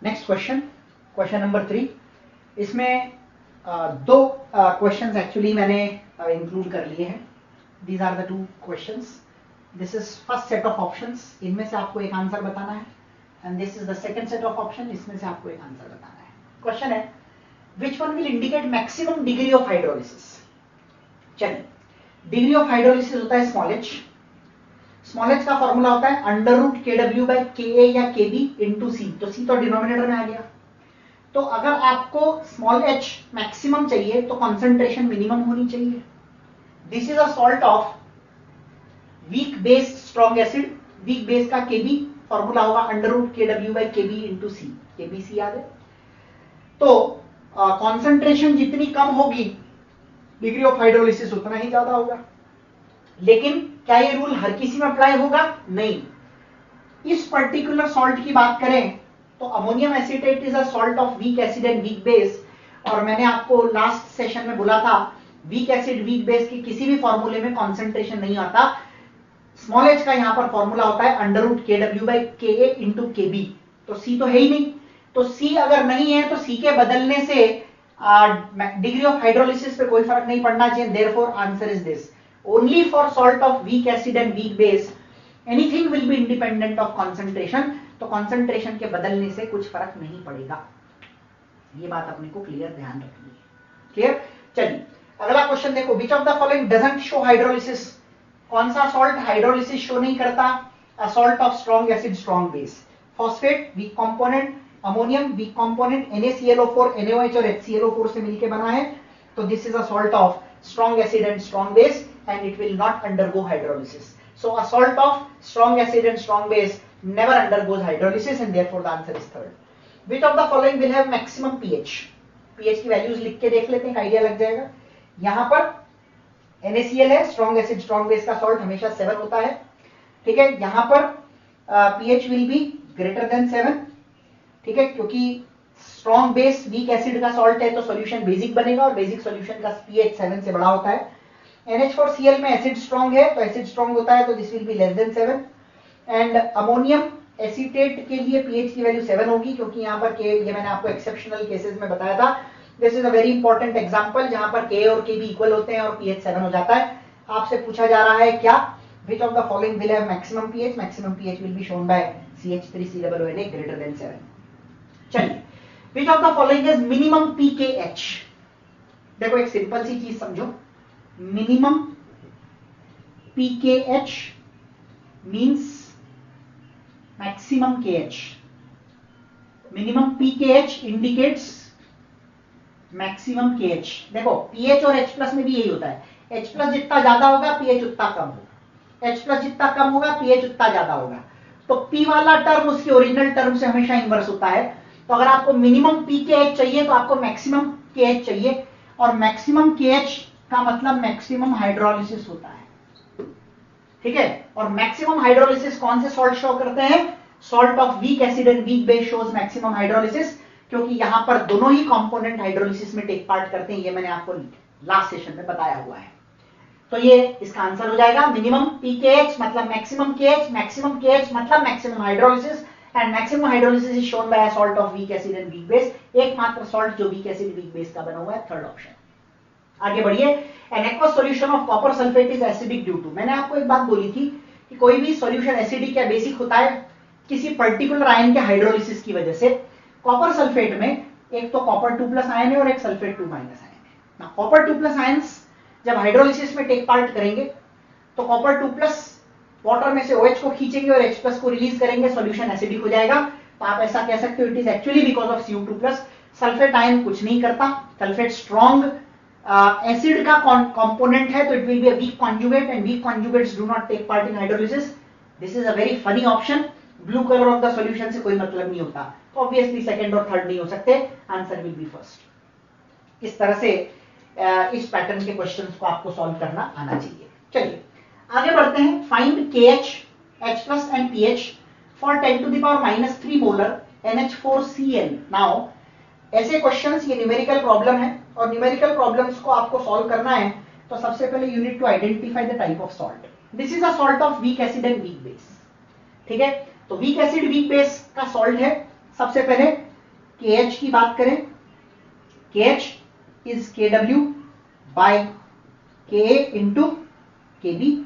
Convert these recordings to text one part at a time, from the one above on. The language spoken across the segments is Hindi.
Next question, question number 3। इसमें दो क्वेश्चंस एक्चुअली मैंने इंक्लूड कर लिए हैं। These are the two questions. This is first set of options, इनमें से आपको एक आंसर बताना है, and this is the second set of option, इसमें से आपको एक आंसर बताना है। क्वेश्चन है which one will indicate maximum degree of hydrolysis. चलिए, डिग्री ऑफ हाइड्रोलिसिस होता है स्मॉल एच। स्मॉल एच का फॉर्मूला होता है under root K W by K A या के बी इंटू सी। तो सी तो डिनोमिनेटर में आ गया। तो अगर आपको स्मॉल एच मैक्सिमम चाहिए तो कॉन्सेंट्रेशन मिनिमम होनी चाहिए। This is a salt of weak based strong acid. Weak base का केबी फॉर्मूला होगा under root K W by K B into C. KBC याद है। तो कॉन्सेंट्रेशन जितनी कम होगी डिग्री ऑफ हाइड्रोलिसिस उतना ही ज्यादा होगा। लेकिन क्या ये रूल हर किसी में अप्लाई होगा? नहीं। इस पर्टिकुलर सॉल्ट की बात करें तो ammonium acetate is a salt of weak acid and weak base. और मैंने आपको लास्ट सेशन में बोला था वीक एसिड वीक बेस के किसी भी फॉर्मूले में कॉन्सेंट्रेशन नहीं आता। स्मॉल एच का यहां पर फॉर्मूला होता है under root K W by K A into के बी। तो सी तो है ही नहीं। तो सी अगर नहीं है तो सी के बदलने से डिग्री ऑफ हाइड्रोलिसिस पे कोई फर्क नहीं पड़ना चाहिए। Therefore answer is this only for salt of weak acid and weak base anything will be independent of concentration. तो कॉन्सेंट्रेशन के बदलने से कुछ फर्क नहीं पड़ेगा। ये बात अपने को क्लियर ध्यान रखनी है। क्लियर? चलिए अगला क्वेश्चन देखो, which of the following doesn't show hydrolysis. कौन सा सॉल्ट हाइड्रोलिसिस शो नहीं करता? A salt of strong acid strong base. Phosphate weak component, ammonium weak component, NaClO4 NaOH और HClO4 से मिलकर बना है। तो this is a salt of strong acid and strong base and it will not undergo hydrolysis. So a salt of strong acid and strong base never undergoes hydrolysis and therefore the answer is third. Which of the following will have maximum pH? pH की वैल्यूज लिख के देख लेते हैं, आइडिया लग जाएगा। यहां पर NaCl है, स्ट्रॉन्ग एसिड स्ट्रॉन्ग बेस का सॉल्ट हमेशा 7 होता है। ठीक है, यहां पर pH will be greater than 7। ठीक है, क्योंकि स्ट्रॉन्ग बेस वीक एसिड का सॉल्ट है तो सॉल्यूशन बेसिक बनेगा और बेसिक सॉल्यूशन का pH 7 से बड़ा होता है। NH4Cl में एसिड स्ट्रॉन्ग है तो एसिड स्ट्रॉन्ग होता है तो this will be less than 7। And ammonium acetate के लिए pH की वैल्यू 7 होगी क्योंकि यहाँ पर ये मैंने आपको एक्सेप्शनल केसेस में बताया था। This is a very important example जहां पर K और K भी इक्वल होते हैं और pH 7 हो जाता है। आपसे पूछा जा रहा है क्या, विच of the following will have maximum pH? Maximum pH will be shown by CH3COONA greater than 7। चलिए, विच of the following is minimum pKh? देखो एक सिंपल सी चीज समझो, minimum pKh means maximum KH. Minimum pKh indicates maximum KH. देखो pH और H प्लस में भी यही होता है। H प्लस जितना ज्यादा होगा pH उतना कम होगा, H प्लस जितना कम होगा pH उतना ज्यादा होगा। तो P वाला टर्म उसकी ओरिजिनल टर्म से हमेशा इनवर्स होता है। तो अगर आपको मिनिमम pKh चाहिए तो आपको मैक्सिमम KH चाहिए, और मैक्सिमम KH का मतलब मैक्सिमम हाइड्रोलिसिस होता है। ठीक है, और मैक्सिमम हाइड्रोलिसिस कौन से सॉल्ट शो करते हैं? Salt of weak acid and weak base shows maximum hydrolysis, क्योंकि यहां पर दोनों ही कंपोनेंट हाइड्रोलिसिस में टेक पार्ट करते हैं। ये मैंने आपको लास्ट सेशन में बताया हुआ है। तो ये इसका आंसर हो जाएगा मिनिमम pKh मतलब मैक्सिमम KH, मैक्सिमम KH मतलब maximum hydrolysis, and maximum hydrolysis is shown by a salt of weak acid and weak base. एकमात्र सॉल्ट जो वीक एसिड वीक बेस का बना हुआ है, थर्ड ऑप्शन। आगे बढ़िए, an aqueous solution of copper sulphate is acidic due to. मैंने आपको एक बात बोली थी कि कोई भी सॉल्यूशन एसिडिक या बेसिक होता है किसी पर्टिकुलर आयन के हाइड्रोलिसिस की वजह से। कॉपर सल्फेट में एक तो कॉपर 2+ आयन है और एक सल्फेट 2- आयन है। ना कॉपर 2+ आयंस जब हाइड्रोलिसिस में टेक पार्ट करेंगे तो कॉपर 2+ वाटर में से OH को खींचेंगे और H+ को रिलीज करेंगे, सॉल्यूशन एसिडिक हो जाएगा। तो आप ऐसा कह सकते हो it is actually because of Cu2+। Sulphate ion कुछ नहीं करता, सल्फेट स्ट्रॉन्ग एसिड का कंपोनेंट है तो it will be a weak conjugate and weak conjugates do not take part in hydrolysis. This is a very funny option. Blue colour of the solution से कोई मतलब नहीं होता, तो ऑब्वियसली सेकंड और थर्ड नहीं हो सकते, आंसर विल बी फर्स्ट। इस तरह से इस पैटर्न के क्वेश्चंस को आपको सॉल्व करना आना चाहिए। चलिए आगे बढ़ते हैं। Find KH, H+ and pH for 10⁻³ molar NH4Cl। Now ऐसे क्वेश्चंस, ये न्यूमेरिकल प्रॉब्लम है और न्यूमेरिकल प्रॉब्लम्स को आपको सॉल्व करना है तो सबसे पहले you need to identify the type of salt. This is a salt of weak acid and weak base. ठीक है, तो वीक एसिड वीक बेस का सॉल्ट है। सबसे पहले KH की बात करें, KH is KW by KA into KB.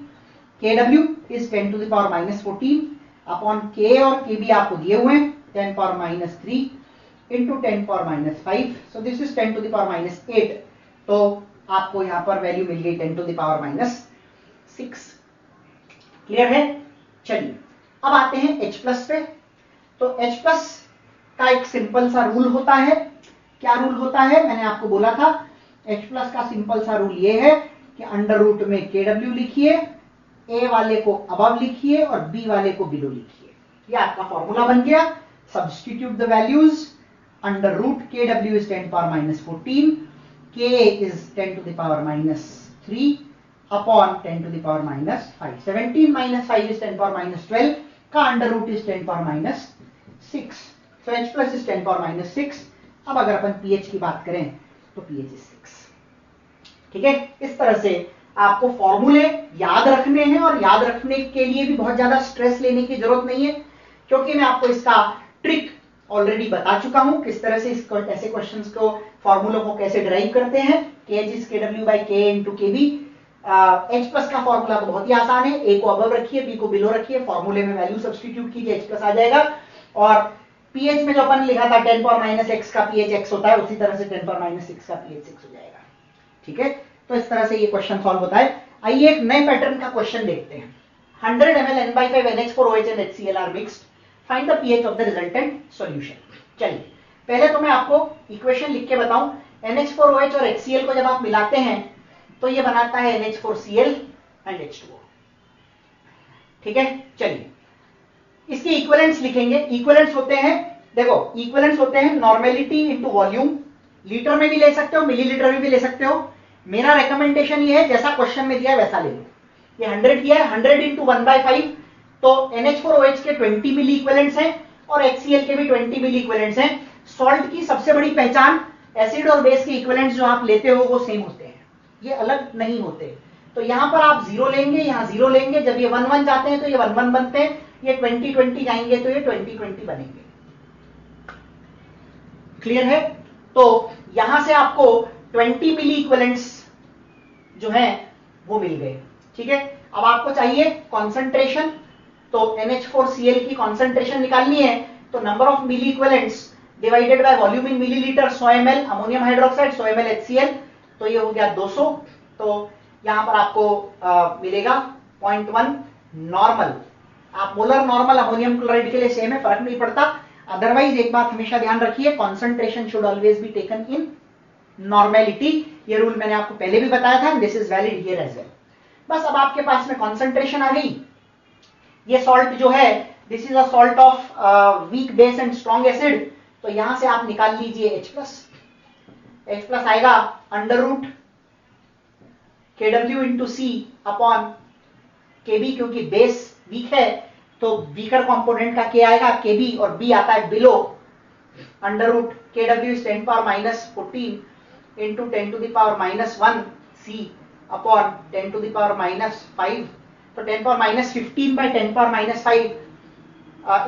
KW is 10 to the power minus 14 upon KA और KB आपको दिए हुए हैं 10 power minus 3 into 10 power minus 5. So this is 10 to the power minus 8. तो आपको यहाँ पर वैल्यू मिल गई 10 to the power minus 6. Clear है? चलिए अब आते हैं H प्लस पे। तो H प्लस का एक सिंपल सा रूल होता है। क्या रूल होता है? मैंने आपको बोला था H प्लस का सिंपल सा रूल ये है कि अंडर रूट में KW लिखिए, A वाले को अबव लिखिए और B वाले को बिलो लिखिए। ये आपका फॉर्मूला बन गया। Substitute the values. Under root KW is 10 power minus 14, KA is 10 to the power minus 3 upon 10 to the power minus 5. 17 minus 5 is 10 power minus 12 का under root is 10 power minus 6. So H plus is 10 power minus 6. अब अगर अपन pH की बात करें तो pH is 6. ठीक है? इस तरह से आपको फॉर्मूले याद रखने हैं और याद रखने के लिए भी बहुत ज्यादा स्ट्रेस लेने की जरूरत नहीं है, क्योंकि मैं आपको इसका ट्रिक ऑलरेडी बता चुका हूं किस तरह से ऐसे क्वेश्चंस को फॉर्मूलों को कैसे डिराइव करते हैं। KH is KW by KA into KB। H plus का फॉर्मूला तो बहुत ही आसान है, A को अबव रखिए, B को बिलो रखिए, फॉर्मूले में वैल्यू सब्स्टिट्यूट कीजिए, H प्लस आ जाएगा। और pH में जो अपन लिखा था 10 power minus x का pH x होता है, उसी तरह से 10 power minus 6 का pH 6 हो जाएगा। ठीक है? तो इस तरह से ये क्वेश्चन सॉल्व होता है। आइए एक नए पैटर्न का क्वेश्चन देखते हैं। 100 ml N/5 NH4OH and HCl are mixed. Find the pH of the resultant solution. चलिए पहले तो मैं आपको इक्वेशन लिख के बताऊं। NH4OH और HCl को जब आप मिलाते हैं तो ये बनाता है NH4Cl and H2O। ठीक है? चलिए इसके इक्विवेलेंट्स लिखेंगे। इक्विवेलेंट्स होते हैं, देखो इक्विवेलेंट्स होते हैं नॉर्मेलिटी इनटू वॉल्यूम। लीटर में भी ले सकते हो, मिलीलीटर में भी ले सकते हो। मेरा रिकमेंडेशन ये है जैसा क्वेश्चन में दिया है वैसा ले लो। ये 100 दिया है, 100 इंटू 1/5, तो NH4OH के 20 मिली इक्विवेलेंट्स हैं और HCl के भी 20 मिली इक्विवेलेंट्स हैं। सॉल्ट की सबसे बड़ी पहचान एसिड और बेस के इक्विवेलेंट्स जो आप लेते हो वो सेम होते हैं, ये अलग नहीं होते। तो यहां पर आप 0 लेंगे, यहां 0 लेंगे, जब ये 1-1 जाते हैं तो ये 1-1 बनते हैं, ये 20-20 जाएंगे तो ये 20-20 बनेंगे। क्लियर है? तो यहां से आपको 20 मिली इक्विवेलेंट्स जो हैं वो मिल गए। ठीक है? अब आपको चाहिए कॉन्सेंट्रेशन, तो NH4Cl की कॉन्सेंट्रेशन निकालनी है, तो number of milliequivalents divided by volume in millilitre 100 ml ammonium hydroxide 100 ml HCl, तो ये हो गया 200। तो यहां पर आपको मिलेगा 0.1 नॉर्मल। आप मोलर नॉर्मल अमोनियम क्लोराइड के लिए सेम है, फर्क नहीं पड़ता। अदरवाइज एक बात हमेशा ध्यान रखिए, concentration should always be taken in normality. ये रूल मैंने आपको पहले भी बताया था, this is valid here as well. बस अब आपके पास में कॉन्सेंट्रेशन आ गई। ये सॉल्ट जो है this is a salt of weak base and strong acid, तो यहां से आप निकाल लीजिए H प्लस। H प्लस आएगा under root KW into C upon KB, क्योंकि बेस वीक है तो वीकर कंपोनेंट का K आएगा KB, और B आता है below. Under root KW is 10 power minus 14 into 10 to the power minus 1 C upon 10 to the power minus 5. तो 10 power minus 15 by 10 power minus 5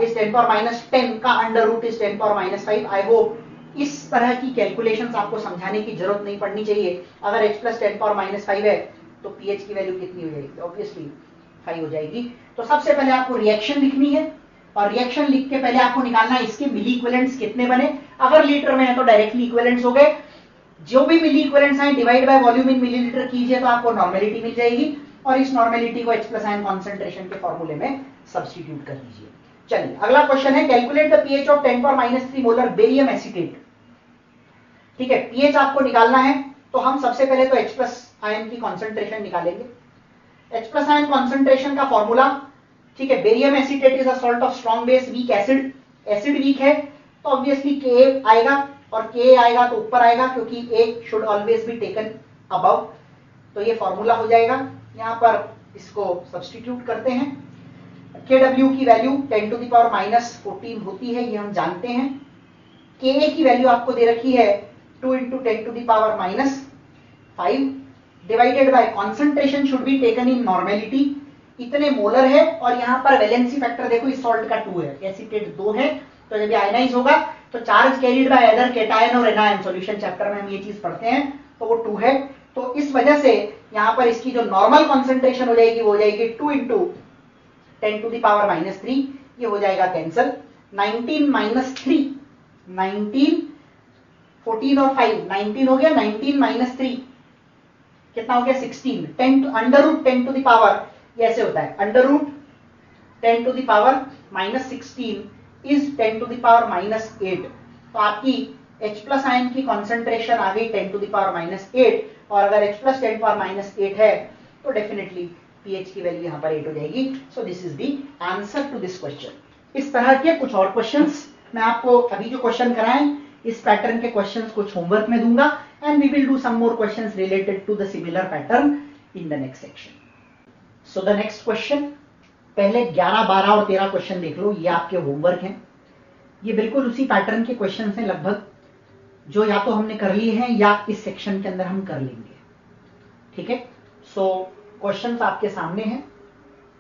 is 10 power minus 10 का under root is 10 power minus 5. I hope इस तरह की कैलकुलेशंस आपको समझाने की जरूरत नहीं पड़नी चाहिए। अगर H plus 10 power minus 5 है तो pH की वैल्यू कितनी हो जाएगी? ऑब्वियसली 5 हो जाएगी। तो सबसे पहले आपको रिएक्शन लिखनी है, और रिएक्शन लिख के पहले आपको निकालना है इसके मिली इक्विवेलेंट्स कितने बने। अगर लीटर में है तो डायरेक्टली इक्विवेलेंट्स हो गए, जो भी मिली इक्विवेलेंट्स आए divide by volume in millilitre कीजिए तो आपको नॉर्मेलिटी मिल जाएगी, और इस नॉर्मेलिटी को H प्लस आयन कॉन्सेंट्रेशन के फॉर्मूले में सब्स्टिट्यूट कर दीजिए। चलिए अगला क्वेश्चन है, calculate the pH of 10 power minus 3 molar barium acetate. ठीक है, पीएच आपको निकालना है, तो हम सबसे पहले तो H प्लस आयन की कॉन्सेंट्रेशन निकालेंगे। H प्लस आयन कॉन्सेंट्रेशन का फॉर्मूला, ठीक है, barium acetate is a salt of strong base weak acid. Acid weak है तो ऑब्वियसली Ka आएगा, और Ka आएगा तो ऊपर आएगा, क्योंकि A should always be taken above. तो ये फॉर्मूला हो जाएगा। यहां पर इसको सब्स्टिट्यूट करते हैं। Kw की value 10 to the power minus 14 होती है, ये हम जानते हैं। Ka की वैल्यू आपको दे रखी है 2 into 10 to the power minus 5 divided by concentration should be taken in normality. इतने मोलर है, और यहाँ पर वैलेंसी फैक्टर देखो इस सॉल्ट का 2 है, एसीटेट 2 है, तो जब ये आयनाइज होगा तो charge carried by other cation और एनायन, सॉल्यूशन चैप्टर में हम ये चीज पढ़ते हैं, तो वो 2 है। तो इस वजह से यहां पर इसकी जो नॉर्मल कॉन्सेंट्रेशन हो जाएगी वो हो जाएगी 2 इंटू 10 टू द पावर -3, ये हो जाएगा कैंसल। 19 माइनस 3, 19, 14 और 5, 19 हो गया, 19 माइनस 3 कितना हो गया 16, 10 under root 10 to the power, ये ऐसे होता है, under root 10 to the power -16 is 10 to the power -8। तो आपकी H प्लस आयन की कॉन्सेंट्रेशन आ गई 10 टू द पावर -8, और अगर H प्लस 10 पावर -8 है तो डेफिनेटली pH की वैल्यू यहां पर 8 हो जाएगी। So this is the answer to this question. इस तरह के कुछ और क्वेश्चंस मैं आपको अभी जो क्वेश्चन कराएं इस पैटर्न के क्वेश्चंस कुछ होमवर्क में दूंगा, and we will do some more questions related to the similar pattern in the next section. So the next question, पहले 11, 12 और 13 क्वेश्चन देख लो, ये आपके होमवर्क हैं। ये बिल्कुल उसी पैटर्न के क्वेश्चन हैं लगभग, जो या तो हमने कर लिए हैं या इस सेक्शन के अंदर हम कर लेंगे। ठीक है, सो क्वेश्चंस आपके सामने हैं।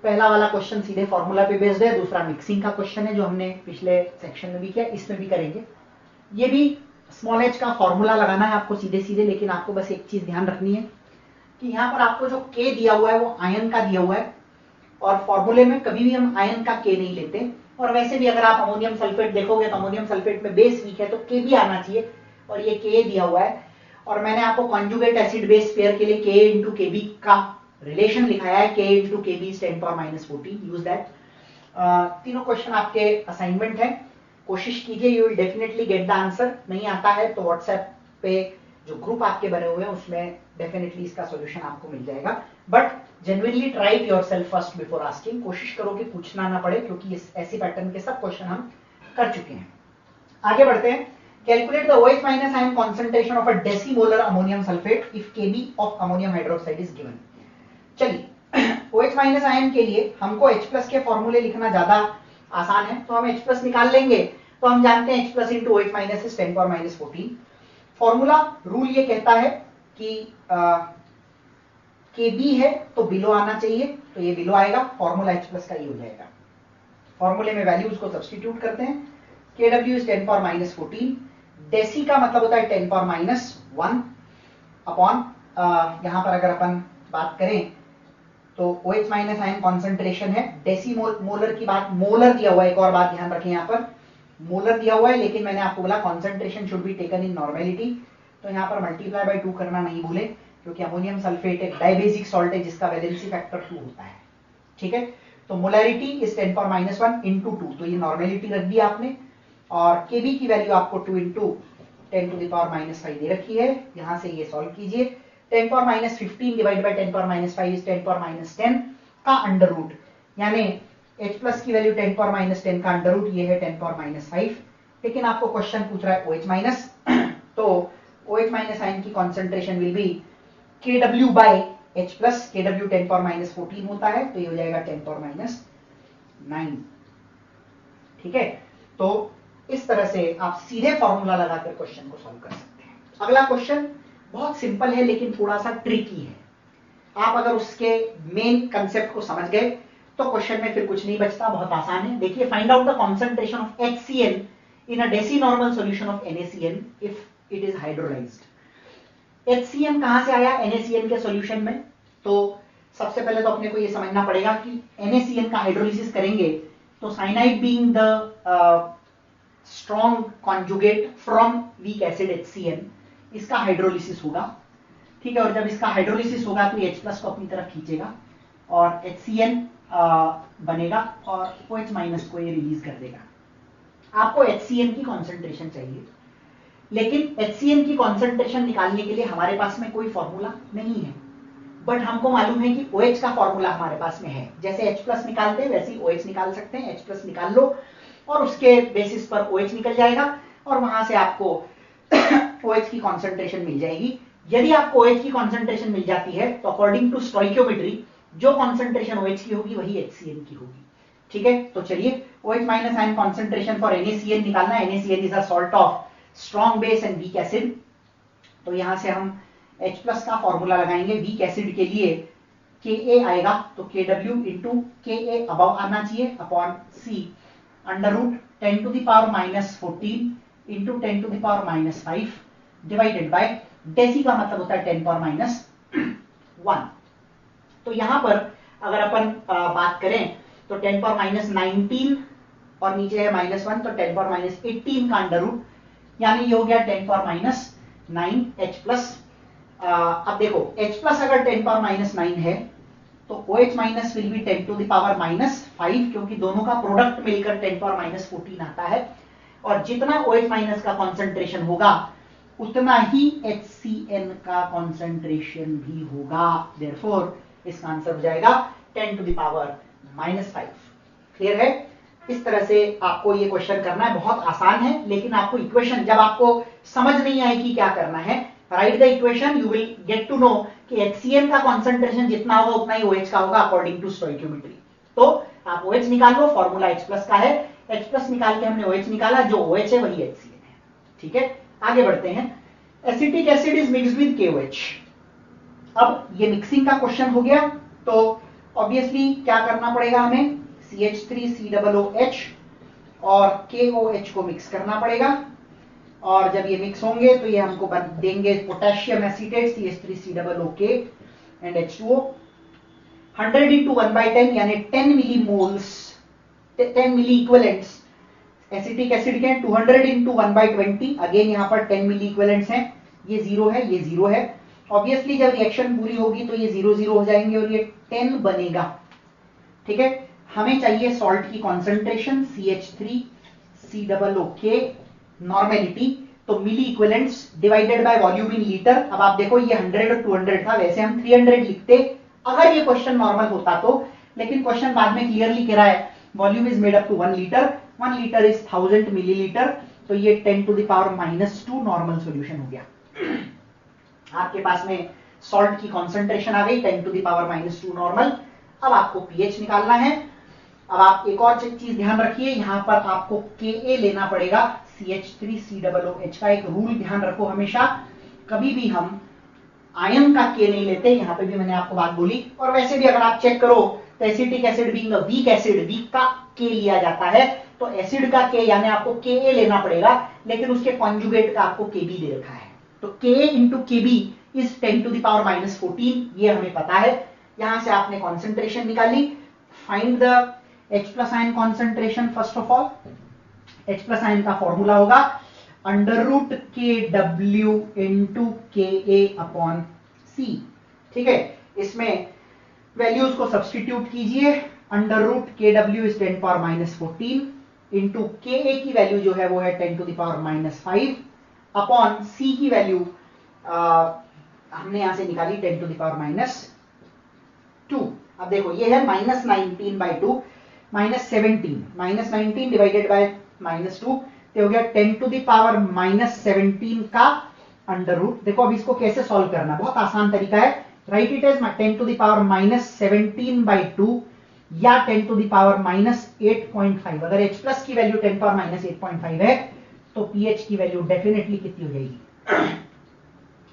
पहला वाला क्वेश्चन सीधे फॉर्मूला पे बेस्ड है, दूसरा मिक्सिंग का क्वेश्चन है जो हमने पिछले सेक्शन में भी किया, इसमें भी करेंगे। ये भी स्मॉल h का फॉर्मूला लगाना है आपको सीधे सीधे, लेकिन आपको बस एक चीज ध्यान रखनी है कि यहाँ पर आपको जो k दिया हुआ है वो आयन का दिया हुआ है, और फॉर्मूले में कभी भी हम आयन का k नहीं लेते। और वैसे भी अगर आप अमोनियम सल्फेट देखोगे तो अमोनियम सल्फेट में बेस वीक है तो k भी आना चाहिए, और ये k दिया हुआ है। और मैंने आपको कॉन्जुगेट एसिड बेस पेयर के लिए k इंटू kb का रिलेशन लिखाया है, k into kb is 10 power -14, use that. तीनों क्वेश्चन आपके असाइनमेंट है, कोशिश कीजिए, you will definitely get the answer. नहीं आता है तो व्हाट्सएप पे जो ग्रुप आपके बने हुए हैं उसमें डेफिनेटली इसका सॉल्यूशन आपको मिल जाएगा। But genuinely try it yourself first before asking, कोशिश करो कि पूछना ना पड़े, क्योंकि इस ऐसी पैटर्न के सब क्वेश्चन हम कर चुके हैं। आगे बढ़ते हैं। Calculate the OH minus ion concentration of a decimolar ammonium sulphate if Kb of ammonium hydroxide is given. चलिए OH माइनस आयन के लिए हमको H प्लस के फॉर्मूले लिखना ज्यादा आसान है, तो हम H प्लस निकाल लेंगे। तो हम जानते हैं H plus into OH minus is 10 power -14। Formula rule ये कहता है कि Kb है तो बिलो आना चाहिए, तो ये बिलो आएगा, फॉर्मूला H प्लस का ये हो जाएगा। फॉर्मूले में वैल्यूज को सब्स्टिट्यूट करते हैं, Kw इज 10 पावर -14, डेसी का मतलब होता है 10 पावर -1 अपॉन, यहां पर अगर अपन बात करें तो OH माइनस आयन कॉन्सेंट्रेशन है, डेसी मोलर की बात, मोलर दिया हुआ है, एक और बात ध्यान रखें, यहाँ पर मोलर दिया हुआ है, लेकिन मैंने आपको बोला concentration should be taken in normality, तो यहाँ पर मल्टीप्लाई बाय 2 करना नहीं भूले, क्योंकि अमोनियम सल्फेट एक डाइबेसिक सॉल्ट है जिसका वैलेंसी फैक्टर 2 होता है। ठीक है, तो मोलैरिटी इज 10 पावर -1 इंटू 2, तो ये नॉर्मेलिटी रख दी आपने, और Kb की वैल्यू आपको 2 इंटू 10 टू द पावर -5 दे रखी है, यहां से ये सॉल्व कीजिए। 10 power -15 divide by 10 power -5 is 10 power -10 का अंडर रूट, यानी H प्लस की वैल्यू 10 पावर -10 का अंडर रूट, ये है 10 पावर -5। लेकिन आपको क्वेश्चन पूछ रहा है OH माइनस, तो OH माइनस आयन की concentration will be Kw by H plus, Kw 10 power -14 होता है, तो ये हो जाएगा 10 पावर -9। ठीक है, तो इस तरह से आप सीधे फॉर्मूला लगाकर क्वेश्चन को सॉल्व कर सकते हैं। अगला क्वेश्चन बहुत सिंपल है लेकिन थोड़ा सा ट्रिकी है। आप अगर उसके मेन कंसेप्ट को समझ गए तो क्वेश्चन में फिर कुछ नहीं बचता, बहुत आसान है। देखिए, find out the concentration of HCl in a decinormal solution of NaCN if it is hydrolysed. HCl कहां से आया NaCN के सॉल्यूशन में? तो सबसे पहले तो अपने को ये समझना पड़ेगा कि NaCN का हाइड्रोलिसिस करेंगे तो cyanide being the strong conjugate from weak acid HCN, इसका हाइड्रोलिसिस होगा। ठीक है, और जब इसका हाइड्रोलिसिस होगा तो H प्लस को अपनी तरफ खींचेगा और HCN बनेगा और OH माइनस को ये रिलीज कर देगा। आपको HCN की कॉन्सेंट्रेशन चाहिए, लेकिन HCN की कॉन्सेंट्रेशन निकालने के लिए हमारे पास में कोई फॉर्मूला नहीं है, बट हमको मालूम है कि OH का फॉर्मूला हमारे पास में है। जैसे H प्लस निकालते हैं वैसे ही OH निकाल सकते हैं। H प्लस निकाल लो और उसके बेसिस पर OH निकल जाएगा और वहां से आपको OH की कॉन्सेंट्रेशन मिल जाएगी। यदि आपको OH की कॉन्सेंट्रेशन मिल जाती है तो अकॉर्डिंग टू स्टोइकियोमेट्री जो कॉन्सेंट्रेशन OH की होगी वही HCN की होगी। ठीक है, तो चलिए OH minus ion concentration for NaCN निकालना है। NaCN is a salt of strong base and weak acid, तो यहां से हम H प्लस का फॉर्मूला लगाएंगे। वीक एसिड के लिए Ka आएगा तो Kw इंटू Ka अबव आना चाहिए upon C under root 10 to the power -14 into 10 to the power -5 divided by deci का मतलब होता है 10 पावर -1। तो यहां पर अगर अपन बात करें तो 10 पावर -19 और नीचे है -1 तो 10 पावर -18 का अंडर रूट, यानी ये हो गया 10 पावर -9 h प्लस। अब देखो h प्लस अगर 10 पावर -9 है तो OH minus will be 10 to the power -5, क्योंकि दोनों का प्रोडक्ट मिलकर 10 पावर -14 आता है। और जितना OH माइनस का कॉन्सेंट्रेशन होगा उतना ही HCN का कॉन्सेंट्रेशन भी होगा। देयरफॉर इसका आंसर हो जाएगा 10 टू द पावर -5। क्लियर है? इस तरह से आपको ये क्वेश्चन करना है, बहुत आसान है, लेकिन आपको इक्वेशन जब आपको समझ नहीं आएगी क्या करना है, write the equation, you will get to know कि HCN का कॉन्सेंट्रेशन जितना होगा उतना ही OH का होगा अकॉर्डिंग टू स्टोइकियोमेट्री। तो आप OH निकाल लो, फॉर्मूला H प्लस का है, H प्लस निकाल के हमने OH निकाला, जो OH है वही HCN है। ठीक है, आगे बढ़ते हैं। Acetic acid is mixed with KOH। अब ये मिक्सिंग का क्वेश्चन हो गया, तो ऑब्वियसली क्या करना पड़ेगा हमें, CH3COOH और KOH को मिक्स करना पड़ेगा, और जब ये मिक्स होंगे तो ये हमको देंगे potassium acetate CH3COOK and H2O। 100 into 1/10 यानी 10 मिलीमोल्स, 10 मिली इक्विवेलेंट्स एसिटिक एसिड के, 200 into 1/20, अगेन यहाँ पर 10 मिली इक्विवेलेंट्स हैं, ये 0 है, ये 0 है। ऑब्वियसली जब रिएक्शन पूरी होगी तो ये 0 0 हो जाएंगे और ये 10 बनेगा। ठीक है, हमें चाहिए सॉल्ट की कॉन्सेंट्रेशन CH3COOK नॉर्मेलिटी, तो milliequivalents divided by volume in litre. अब आप देखो ये 100 और 200 था, वैसे हम 300 लिखते अगर ये क्वेश्चन नॉर्मल होता तो, लेकिन क्वेश्चन बाद में क्लियरली कह रहा है volume is made up to 1 litre, 1 litre is 1000 millilitre, तो ये 10 to the power -2 normal solution हो गया। आपके पास में सॉल्ट की कॉन्सेंट्रेशन आ गई 10 टू द पावर -2 नॉर्मल। अब आपको पीएच निकालना है। अब आप एक और चीज ध्यान रखिए, यहां पर आपको Ka लेना पड़ेगा CH3COOH का। एक रूल ध्यान रखो, हमेशा कभी भी हम आयन का K नहीं लेते, यहां पे भी मैंने आपको बात बोली। और वैसे भी अगर आप चेक करो तो acetic acid being a weak acid, weak का K लिया जाता है, तो एसिड का K यानी आपको Ka लेना पड़ेगा, लेकिन उसके कॉन्जुगेट का आपको Kb दे रखा है, तो Ka into Kb is 10 to the power -14, ये हमें पता है। यहां से आपने कॉन्सेंट्रेशन निकाली। Find the H plus ion concentration. First of all H plus ion का फॉर्मूला होगा √KW इंटू KA/C। ठीक है, इसमें वैल्यूज को सब्सटीट्यूट कीजिए। √KW is 10 power -14 into Ka की वैल्यू जो है वो है 10 to the power -5 upon C की वैल्यू हमने यहां से निकाली 10 टू द पावर -2। अब देखो ये है -19/2 -17, -19 डिवाइडेड बाय -2 तो हो गया 10 टू द पावर -17 का अंडर रूट। देखो अब इसको कैसे सॉल्व करना, बहुत आसान तरीका है। Write it as 10 to the power -17/2 या 10 टू द पावर -8.5। अगर H प्लस की वैल्यू 10 पावर -8.5 है तो pH की वैल्यू डेफिनेटली कितनी हो जाएगी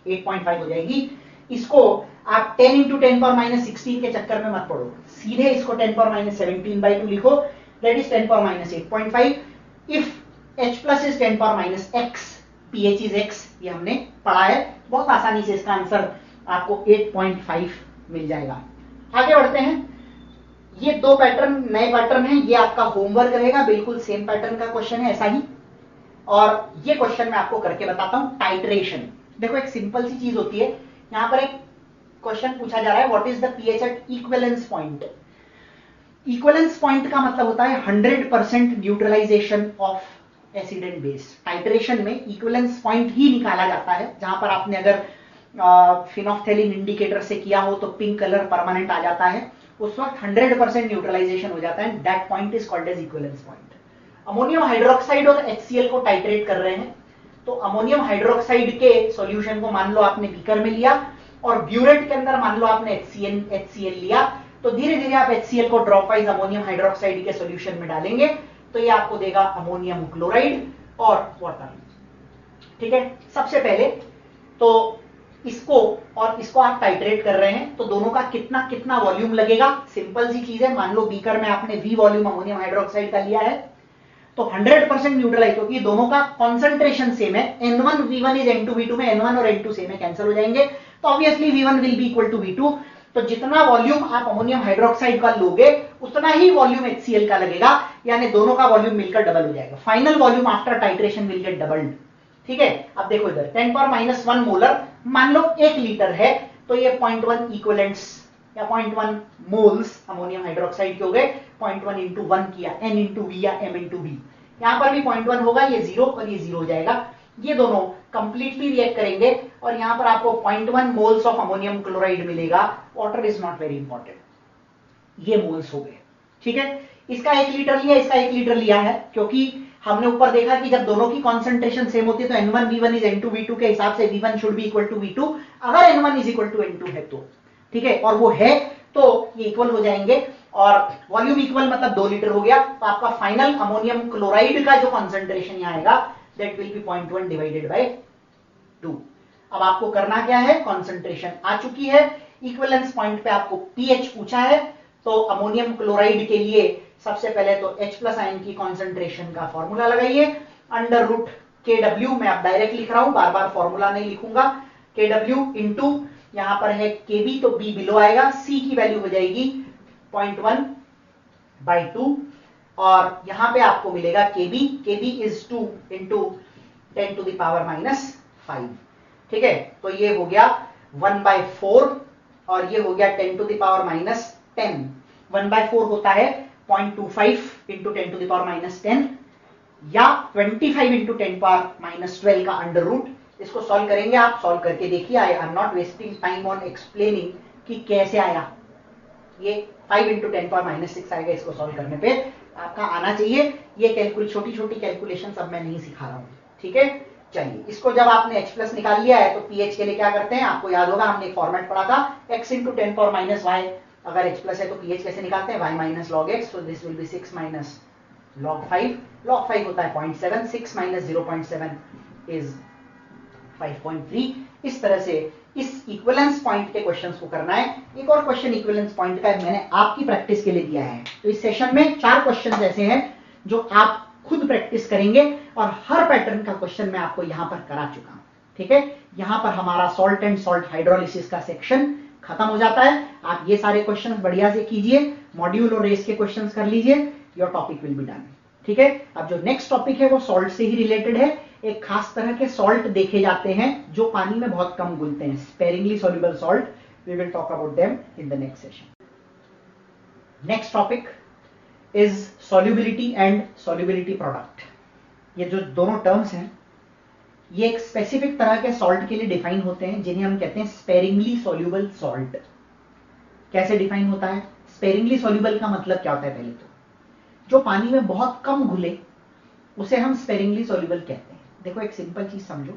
8.5 हो जाएगी। इसको आप 10 इंटू 10 पावर -16 के चक्कर में मत पड़ो, सीधे इसको 10 पावर -17/2 लिखो, that is 10 power -8.5। If H plus is 10 power -x, pH is x, ये हमने पढ़ा है। बहुत आसानी से इसका आंसर आपको 8.5 मिल जाएगा। आगे बढ़ते हैं। ये दो पैटर्न नए पैटर्न हैं, ये आपका होमवर्क रहेगा, बिल्कुल सेम पैटर्न का क्वेश्चन है ऐसा ही। और ये क्वेश्चन मैं आपको करके बताता हूं, टाइट्रेशन। देखो एक सिंपल सी चीज होती है, यहां पर एक क्वेश्चन पूछा जा रहा है what is the pH at equivalence point. Equivalence point का मतलब होता है 100% neutralisation of acid and base. Titration में इक्विवेलेंस पॉइंट ही निकाला जाता है, जहां पर आपने अगर फिनोफ्थेलिन इंडिकेटर से किया हो तो पिंक कलर परमानेंट आ जाता है, उस वक्त 100% न्यूट्रलाइजेशन हो जाता है, that point is called as equivalence point. Ammonium hydroxide और HCl को टाइट्रेट कर रहे हैं, तो अमोनियम हाइड्रोक्साइड के सॉल्यूशन को मान लो आपने बीकर में लिया और ब्यूरेट के अंदर मान लो आपने HCl लिया, तो धीरे धीरे आप HCl को ड्रॉप वाइज अमोनियम हाइड्रोक्साइड के सॉल्यूशन में डालेंगे, तो ये आपको देगा अमोनियम क्लोराइड और वाटर। ठीक है, सबसे पहले तो इसको और इसको आप टाइट्रेट कर रहे हैं, तो दोनों का कितना कितना वॉल्यूम लगेगा, सिंपल सी चीज है। मान लो बीकर में आपने V वॉल्यूम अमोनियम हाइड्रोक्साइड का लिया है, तो 100% न्यूट्रल है क्योंकि दोनों का कॉन्सेंट्रेशन सेम है। N1V1 इज N2V2 में N1 और N2 सेम है, कैंसिल हो जाएंगे, तो obviously V1 will be equal to V2। तो जितना वॉल्यूम आप अमोनियम हाइड्रोक्साइड का लोगे उतना ही वॉल्यूम HCl का लगेगा, यानी दोनों का वॉल्यूम मिलकर डबल हो जाएगा। Final volume after titration will get doubled. ठीक है, अब देखो इधर 10⁻⁻1 मोलर, मान लो 1 लीटर है, तो ये 0.1 इक्विवेलेंट्स या 0.1 मोल्स अमोनियम हाइड्रोक्साइड के हो गए। 0.1 इंटू 1 किया, N इंटू V या M इंटू V, यहां पर भी 0.1 होगा, ये 0 और ये 0 हो जाएगा। ये दोनों कंप्लीटली रिएक्ट करेंगे और यहां पर आपको 0.1 मोल्स ऑफ अमोनियम क्लोराइड मिलेगा। Water is not very important, ये मोल्स हो गए। ठीक है, इसका 1 लीटर लिया, इसका 1 लीटर लिया है, क्योंकि हमने ऊपर देखा कि जब दोनों की कॉन्सेंट्रेशन सेम होती है तो N1V1 इज N2V2 के हिसाब से V1 should be equal to V2, अगर N1 is equal to N2 है तो। ठीक है, और वो है तो ये इक्वल हो जाएंगे, और वॉल्यूम इक्वल मतलब 2 लीटर हो गया। तो आपका फाइनल अमोनियम क्लोराइड का जो कॉन्सेंट्रेशन यहाँ आएगा that will B 0.1 divided by 2। अब आपको करना क्या है, कॉन्सेंट्रेशन आ चुकी है, इक्विवेलेंस पॉइंट पे आपको पीएच पूछा है, तो अमोनियम क्लोराइड के लिए सबसे पहले तो H+ आयन की कॉन्सेंट्रेशन का फॉर्मूला लगाइए, अंडर रूट KW, मैं अब डायरेक्ट लिख रहा हूं, बार बार फॉर्मूला नहीं लिखूंगा, KW इंटू यहां पर है KB, तो B बिलो आएगा, C की वैल्यू हो जाएगी 0.1/2, और यहां पे आपको मिलेगा KB इज 2 इंटू 10⁻⁻5। ठीक है, तो ये हो गया 1/4 और ये हो गया 10⁻⁻10। 1/4 होता है 0.25 इंटू 10⁻10 या 25 इंटू 10⁻12 का अंडर रूट। इसको सॉल्व करेंगे, आप सॉल्व करके देखिए। I am not wasting time on explaining कि कैसे आया, ये 5 इंटू 10⁻6 आएगा। इसको सॉल्व करने पे आपका आना चाहिए। ये छोटी छोटी कैलकुलेशन अब मैं नहीं सिखा रहा हूं। ठीक है, चलिए इसको जब आपने H+ निकाल लिया है तो पीएच के लिए क्या करते हैं, आपको याद होगा हमने एक फॉर्मेट पढ़ा था, x इंटू 10⁻⁻y, अगर H+ है तो पीएच कैसे निकालते हैं, y minus log x, so this will be 6 minus log 5, log 5 होता है 0.7, 6 माइनस 0.7 इज 5.3। इस तरह से इस इक्विवेलेंस पॉइंट के क्वेश्चंस को करना है। एक और क्वेश्चन इक्विवेलेंस पॉइंट का मैंने आपकी प्रैक्टिस के लिए दिया है, तो इस सेशन में 4 क्वेश्चंस ऐसे हैं जो आप खुद प्रैक्टिस करेंगे, और हर पैटर्न का क्वेश्चन मैं आपको यहां पर करा चुका हूं। ठीक है, यहां पर हमारा सॉल्ट एंड सॉल्ट हाइड्रोलिसिस का सेक्शन खत्म हो जाता है। आप ये सारे क्वेश्चंस बढ़िया से कीजिए, मॉड्यूल और रेस के क्वेश्चंस कर लीजिए, your topic will be done. ठीक है, अब जो नेक्स्ट टॉपिक है वो सॉल्ट से ही रिलेटेड है। एक खास तरह के सॉल्ट देखे जाते हैं जो पानी में बहुत कम घुलते हैं, sparingly soluble salt. We will talk about them in the next session. Next topic is solubility and solubility product. ये जो दोनों टर्म्स हैं ये एक स्पेसिफिक तरह के सॉल्ट के लिए डिफाइन होते हैं, जिन्हें हम कहते हैं स्पेरिंगली सॉल्युबल सॉल्ट। कैसे डिफाइन होता है, स्पेरिंगली सॉल्युबल का मतलब क्या होता है, पहले तो जो पानी में बहुत कम घुले उसे हम स्पेरिंगली सॉल्युबल कहते हैं। देखो एक सिंपल चीज समझो,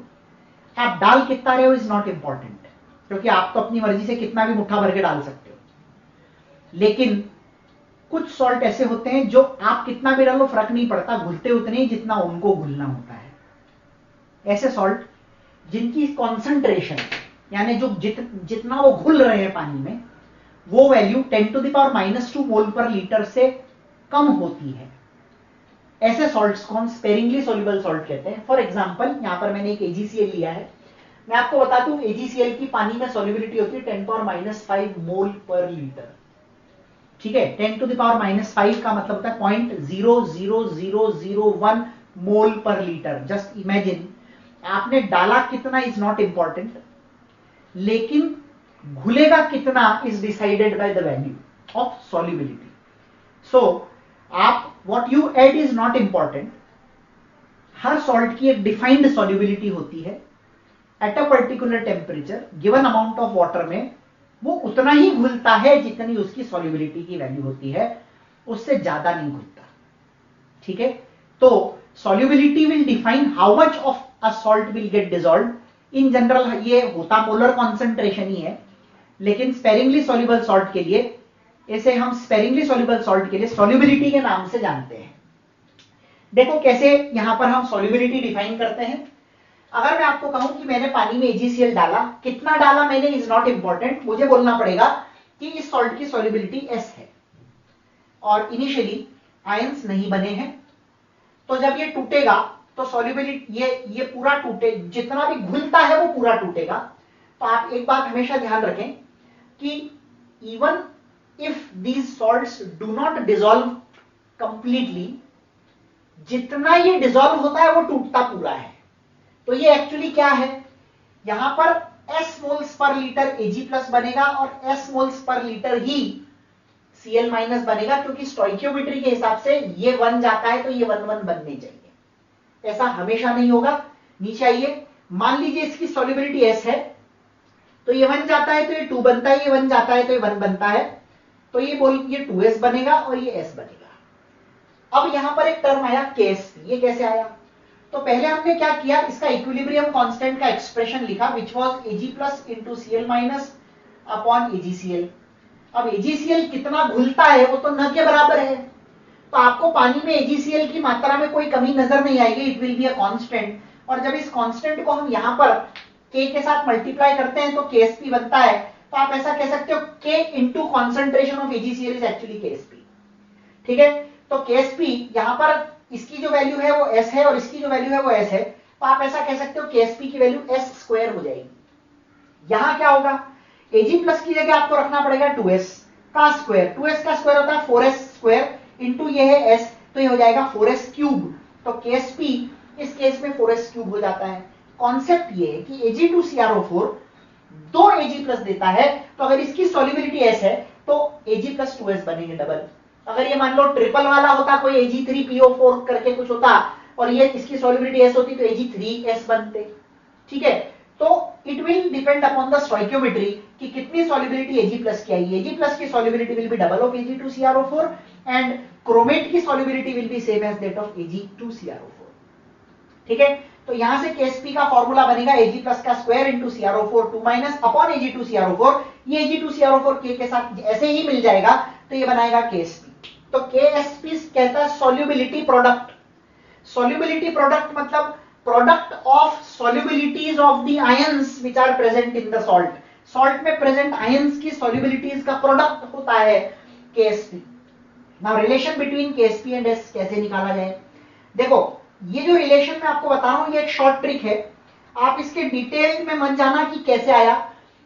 आप डाल कितना रहे हो इज नॉट इंपॉर्टेंट, क्योंकि आप तो अपनी मर्जी से कितना भी मुट्ठा भर के डाल सकते हो, लेकिन कुछ सॉल्ट ऐसे होते हैं जो आप कितना भी डालो फर्क नहीं पड़ता, घुलते उतने ही जितना उनको घुलना होता है। ऐसे सॉल्ट जिनकी कॉन्सेंट्रेशन यानी जो जितना वो घुल रहे हैं पानी में, वो वैल्यू 10⁻⁻2 मोल पर लीटर से कम होती है, ऐसे सॉल्ट्स को हम स्पेरिंगली सॉल्युबल सॉल्ट कहते हैं। फॉर एग्जांपल यहां पर मैंने एक AgCl लिया है, मैं आपको बता दूं AgCl की पानी में सॉल्युबिलिटी होती है 10⁻5 मोल पर लीटर। ठीक है, 10⁻5 का मतलब होता है 0.00001 मोल पर लीटर। जस्ट इमेजिन, आपने डाला कितना इज नॉट इंपॉर्टेंट, लेकिन घुलेगा कितना is decided by the value of solubility. So आप what you add is not important. हर सॉल्ट की एक डिफाइंड सॉल्युबिलिटी होती है, at a particular temperature given amount of water में वो उतना ही घुलता है जितनी उसकी सॉल्युबिलिटी की वैल्यू होती है, उससे ज्यादा नहीं घुलता। ठीक है, तो solubility will define how much of a salt will get dissolved. In general ये होता मोलर कॉन्सेंट्रेशन ही है, लेकिन स्पेरिंगली सॉल्युबल सॉल्ट के लिए, इसे हम स्पेरिंगली सॉल्युबल सॉल्ट के लिए सॉल्युबिलिटी के नाम से जानते हैं। देखो कैसे यहां पर हम सॉल्युबिलिटी डिफाइन करते हैं। अगर मैं आपको कहूं कि मैंने पानी में AgCl डाला, कितना डाला मैंने इज नॉट इंपॉर्टेंट, मुझे बोलना पड़ेगा कि इस सॉल्ट की सॉल्युबिलिटी S है और इनिशियली आयंस नहीं बने हैं, तो जब ये टूटेगा तो सॉल्युबिलिटी ये पूरा टूटे, जितना भी घुलता है वो पूरा टूटेगा। तो आप एक बात हमेशा ध्यान रखें कि even if these salts do not dissolve completely, जितना ये डिसॉल्व होता है वो टूटता पूरा है। तो ये एक्चुअली क्या है, यहां पर S moles per litre Ag plus बनेगा और S मोल्स पर लीटर ही Cl माइनस बनेगा, क्योंकि स्टोइकियोमेट्री के हिसाब से ये 1 जाता है तो ये 1 बनने चाहिए। ऐसा हमेशा नहीं होगा। नीचे आइए, मान लीजिए इसकी सॉल्युबिलिटी S है तो ये 1 जाता है तो ये 2 बनता है, ये 1 जाता है तो ये 1 बनता है, तो ये 2s बनेगा और ये S बनेगा। अब यहां पर एक टर्म आया Ksp, ये कैसे आया? तो पहले हमने क्या किया, इसका इक्विलिब्रियम कांस्टेंट का एक्सप्रेशन लिखा which was Ag plus into Cl minus upon AgCl। अब AgCl कितना घुलता है वो तो न के बराबर है, तो आपको पानी में AgCl की मात्रा में कोई कमी नजर नहीं आएगी, it will be a constant. और जब इस कांस्टेंट को हम यहां पर K के साथ मल्टीप्लाई करते हैं तो Ksp बनता है। तो आप ऐसा कह सकते हो K into concentration of AgCl is actually Ksp। ठीक है, तो Ksp यहां पर इसकी जो वैल्यू है वो S है और इसकी जो वैल्यू है वो S है, तो आप ऐसा कह सकते हो Ksp की वैल्यू S स्क्वायर हो जाएगी। यहां क्या होगा, Ag प्लस की जगह आपको रखना पड़ेगा 2s का स्क्वायर। 2s का स्क्वायर होता है 4s स्क्वायर इंटू ये है s, तो ये हो जाएगा 4s क्यूब। तो Ksp इस केस में 4s क्यूब हो जाता है। कॉन्सेप्ट ये है कि Ag2CrO4 2 Ag प्लस देता है, तो अगर इसकी सॉल्युबिलिटी S है तो Ag प्लस 2s बनेंगे डबल। अगर ये मान लो ट्रिपल वाला होता, कोई Ag3PO4 करके कुछ होता और ये इसकी सॉल्युबिलिटी S होती तो Ag3s बनते। ठीक है, तो it will depend upon the stoichiometry कि कितनी सॉल्युबिलिटी Ag प्लस की आएगी। Ag प्लस की solubility will be double of Ag2CrO4 and chromate की solubility will be same as that of Ag2CrO4। ठीक है, तो यहां से Ksp का फॉर्मूला बनेगा Ag प्लस का square into CrO4 2 minus upon Ag2CrO4। ये Ag2CrO4 K के साथ ऐसे ही मिल जाएगा तो ये बनाएगा Ksp। तो Ksp कहता है सॉल्युबिलिटी प्रोडक्ट। सॉल्युबिलिटी प्रोडक्ट मतलब product of solubilities of the ions which are present in the salt. Salt में प्रेजेंट आयंस की सॉल्युबिलिटीज का प्रोडक्ट होता है Ksp। Now relation between Ksp and S कैसे निकाला जाए? देखो, ये जो रिलेशन मैं आपको बता रहा हूं ये एक शॉर्ट ट्रिक है, आप इसके डिटेल में मत जाना कि कैसे आया,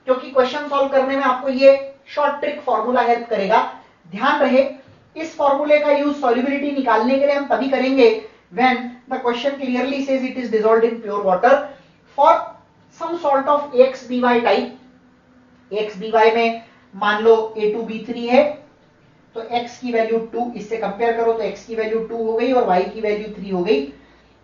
क्योंकि क्वेश्चन सॉल्व करने में आपको ये शॉर्ट ट्रिक फॉर्मूला हेल्प करेगा। ध्यान रहे, इस फॉर्मूले का यूज सॉल्युबिलिटी निकालने के लिए हम तभी करेंगे when the question clearly says it is dissolved in pure water for some salt of AXBY type। AXBY में मान लो A2B3 है तो x की वैल्यू 2, इससे कंपेयर करो तो x की वैल्यू 2 हो गई और y की वैल्यू 3 हो गई।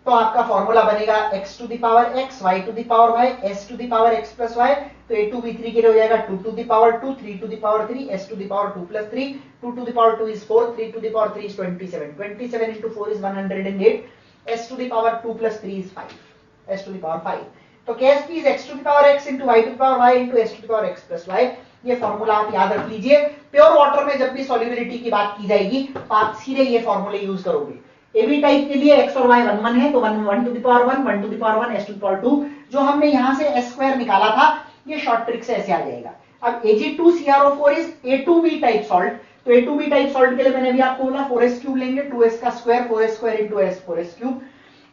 तो आपका फॉर्मूला बनेगा x to the power x, y to the power y, s to the power x plus y। तो A2B3 के लिए हो जाएगा 2 to the power 2, 3 to the power 3, s to the power 2 plus 3, 2 to the power 2 is 4, 3 to the power 3 is 27, 27 into 4 is 108, s to the power 2 plus 3 is 5, s to the power 5। तो Ksp is x to the power x into y to the power y into s to the power x plus y। ये फॉर्मूला आप याद रख लीजिए। प्योर वाटर में जब भी सॉल्युबिलिटी की बात की जाएगी तो आप सीधे ये फॉर्मूले यूज करोगे। एबी टाइप के लिए x और y 1 है तो 1 to the power 1, 1 to the power 1, s to the power 2। जो हमने यहां से s स्क्वायर निकाला था ये शॉर्ट ट्रिक से ऐसे आ जाएगा। अब Ag2CrO4 is A2B type salt, तो A2B टाइप सॉल्ट के लिए मैंने अभी आपको बोला 4s क्यूब लेंगे, 2s का square 4s square into s 4s cube.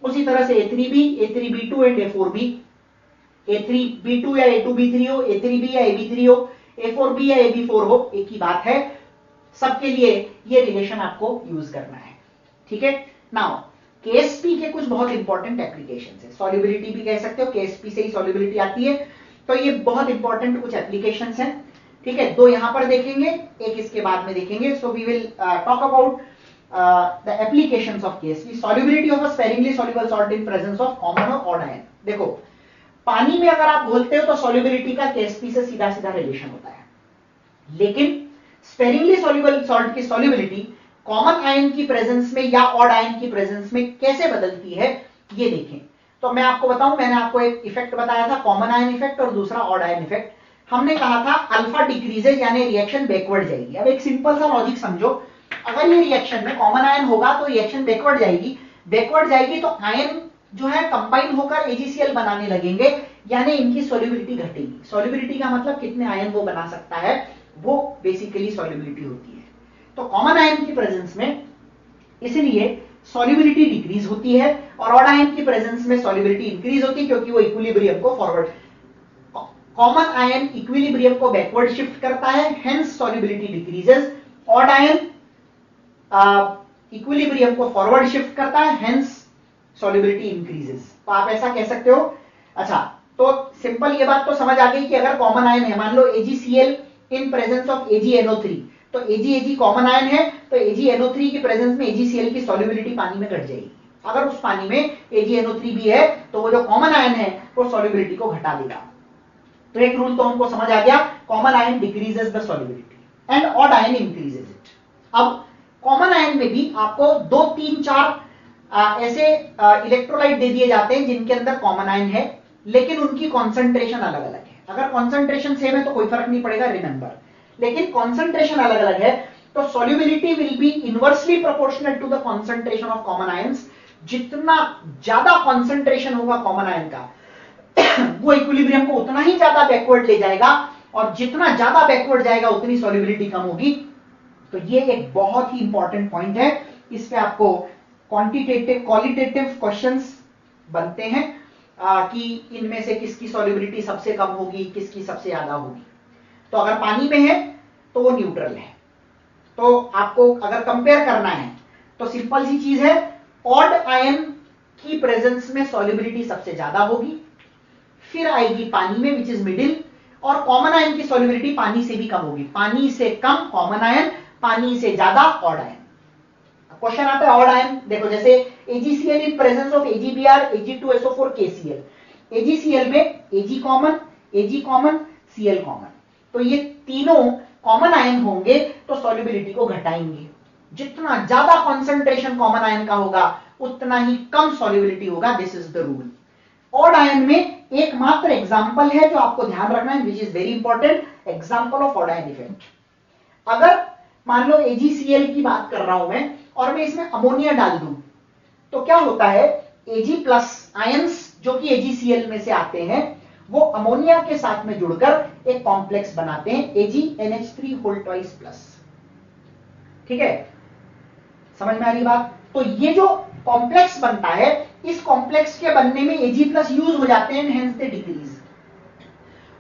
उसी तरह से A3B, A3B2 and A4B, A3B2 या A2B3 हो, A3B या AB3 हो, A4B या AB4 हो, एक ही बात है। सबके लिए ये रिलेशन आपको यूज करना है। ठीक है, नाउ Ksp के कुछ बहुत इंपॉर्टेंट एप्लीकेशंस है। सॉल्युबिलिटी भी कह सकते हो, Ksp से ही सॉल्युबिलिटी आती है, तो ये बहुत इंपॉर्टेंट कुछ एप्लीकेशंस हैं। ठीक है, दो यहां पर देखेंगे, एक इसके बाद में देखेंगे। So we will talk about the applications of Ksp। Solubility of a sparingly soluble salt in presence of common और ऑड आयन। देखो, पानी में अगर आप घोलते हो तो सॉल्युबिलिटी का Ksp से सीधा सीधा रिलेशन होता है, लेकिन स्पेरिंगली सॉल्युबल सॉल्ट की सॉल्युबिलिटी कॉमन आयन की प्रेजेंस में या ऑड आयन की प्रेजेंस में कैसे बदलती है ये देखें। तो मैं आपको बताऊं, मैंने आपको एक इफेक्ट बताया था, कॉमन आयन इफेक्ट और दूसरा ऑड आयन इफेक्ट। हमने कहा था अल्फा डिक्रीजेज यानी रिएक्शन बैकवर्ड जाएगी। अब एक सिंपल सा लॉजिक समझो, अगर ये रिएक्शन में कॉमन आयन होगा तो रिएक्शन बैकवर्ड जाएगी, बैकवर्ड जाएगी तो आयन जो है कंबाइन होकर AgCl बनाने लगेंगे, यानी इनकी सॉल्युबिलिटी घटेगी। सॉल्युबिलिटी का मतलब कितने आयन वो बना सकता है, वो बेसिकली सॉल्युबिलिटी होती है। तो कॉमन आयन की प्रेजेंस में इसलिए सॉल्युबिलिटी डिक्रीज होती है और ऑड आयन की प्रेजेंस में सॉल्युबिलिटी इंक्रीज होती है क्योंकि वो इक्विलिब्रियम को फॉरवर्ड, कॉमन आयन इक्विलिब्रियम को बैकवर्ड शिफ्ट करता है, hence solubility decreases. Odd ion equilibrium को फॉरवर्ड शिफ्ट करता है, हेंस सॉल्युबिलिटी इंक्रीजेस। तो आप ऐसा कह सकते हो। अच्छा, तो सिंपल ये बात तो समझ आ गई कि अगर कॉमन आयन है, मान लो AgCl in presence of AgNO3, तो Ag कॉमन आयन है, तो AgNO3 की प्रेजेंस में AgCl की सॉल्युबिलिटी पानी में घट जाएगी। अगर उस पानी में AgNO3 भी है तो वो जो कॉमन आयन है वो सॉल्युबिलिटी को घटा देगा। तो एक रूल तो हमको समझ आ गया, common ion decreases the solubility and odd ion increases it. अब कॉमन आयन में भी आपको 2, 3, 4 ऐसे इलेक्ट्रोलाइट दे दिए जाते हैं जिनके अंदर कॉमन आयन है, लेकिन उनकी कॉन्सेंट्रेशन अलग अलग है। अगर कॉन्सेंट्रेशन सेम है तो कोई फर्क नहीं पड़ेगा, रिमेंबर, लेकिन कॉन्सेंट्रेशन अलग अलग है तो solubility will be inversely proportional to the concentration of common ions. जितना ज्यादा कॉन्सेंट्रेशन होगा कॉमन आयन का वो इक्विलिब्रियम को उतना ही ज्यादा बैकवर्ड ले जाएगा, और जितना ज्यादा बैकवर्ड जाएगा उतनी सॉल्युबिलिटी कम होगी। तो ये एक बहुत ही इंपॉर्टेंट पॉइंट है, इस पे आपको क्वांटिटेटिव क्वालिटेटिव क्वेश्चंस बनते हैं कि इनमें से किसकी सॉल्युबिलिटी सबसे कम होगी, किसकी सबसे ज्यादा होगी। तो अगर पानी में है तो वो न्यूट्रल है। तो आपको अगर कंपेयर करना है तो सिंपल सी चीज है, ऑड आयन की प्रेजेंस में सॉल्युबिलिटी सबसे ज्यादा होगी, फिर आएगी पानी में विच इज मिडिल, और कॉमन आयन की सॉल्युबिलिटी पानी से भी कम होगी। पानी से कम कॉमन आयन, पानी से ज्यादा ऑड आयन। क्वेश्चन आता है ऑड आयन, देखो जैसे AgCl in presence of AgBr Ag2SO4 KCl, AgCl में Ag कॉमन, Cl कॉमन, तो ये तीनों कॉमन आयन होंगे तो सॉल्युबिलिटी को घटाएंगे। जितना ज्यादा कॉन्सेंट्रेशन कॉमन आयन का होगा उतना ही कम सॉल्युबिलिटी होगा, this is the rule. Odd ion में एकमात्र एग्जांपल है जो आपको ध्यान रखना है, which is very important, example of odd ion effect. अगर मान लो AgCl की बात कर रहा हूं मैं और मैं इसमें अमोनिया डाल दूं तो क्या होता है, Ag प्लस आयंस जो कि AgCl में से आते हैं वो अमोनिया के साथ में जुड़कर एक कॉम्प्लेक्स बनाते हैं AgNH3+। ठीक है, समझ में आ रही बात? तो ये जो कॉम्प्लेक्स बनता है, इस कॉम्प्लेक्स के बनने में Ag+ यूज हो जाते हैं, हेंस दे डिक्रीज।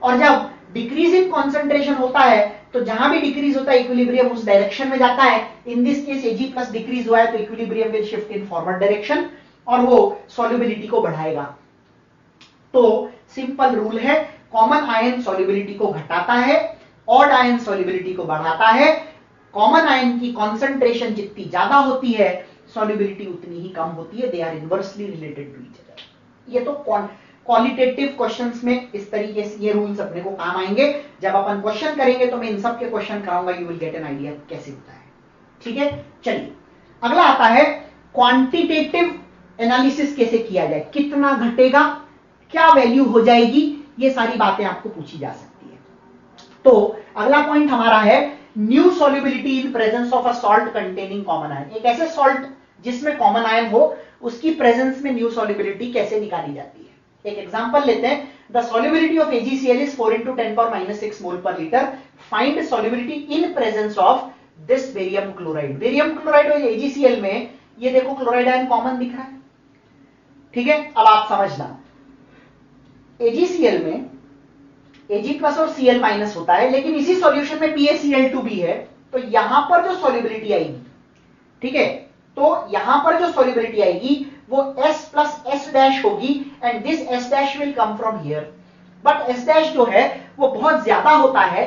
और जब डिक्रीज इन कॉन्सेंट्रेशन होता है तो जहां भी डिक्रीज होता है इक्विलिब्रियम उस डायरेक्शन में जाता है। In this case Ag+ decrease हुआ है तो equilibrium will shift in forward direction और वो सॉल्युबिलिटी को बढ़ाएगा। तो सिंपल रूल है, कॉमन आयन सॉल्युबिलिटी को घटाता है, ऑड आयन सॉल्युबिलिटी को बढ़ाता है। कॉमन आयन की कॉन्सेंट्रेशन जितनी ज्यादा होती है सॉल्युबिलिटी उतनी ही कम होती है, they are inversely related to each other. ये तो क्वालिटेटिव क्वेश्चंस में इस तरीके से ये रूल्स अपने को काम आएंगे। जब अपन क्वेश्चन करेंगे तो मैं इन सब के क्वेश्चन कराऊंगा, you will get an idea कैसे होता है। ठीक है, चलिए अगला आता है क्वांटिटेटिव एनालिसिस कैसे किया जाए, कितना घटेगा, क्या वैल्यू हो जाएगी, ये सारी बातें आपको पूछी जा सकती है। तो अगला पॉइंट हमारा है new solubility in presence of a salt containing common ion. एक ऐसे सॉल्ट जिसमें कॉमन आयन हो उसकी प्रेजेंस में न्यू सॉल्युबिलिटी कैसे निकाली जाती है। एक एग्जांपल लेते हैं, the solubility of AgCl is 4 × 10⁻⁶ mole per litre. Find solubility in presence of this barium chloride. Barium chloride और AgCl में ये देखो क्लोराइड आयन कॉमन दिख रहा है। ठीक है, अब आप समझना, AgCl में Ag+ और Cl- होता है, लेकिन इसी सॉल्यूशन में PaCl2 भी है। तो यहां पर जो सॉल्युबिलिटी आएगी, ठीक है, तो यहां पर जो सॉल्युबिलिटी आएगी वो S+ S' होगी and this S' will come from here. But S' जो है वो बहुत ज्यादा होता है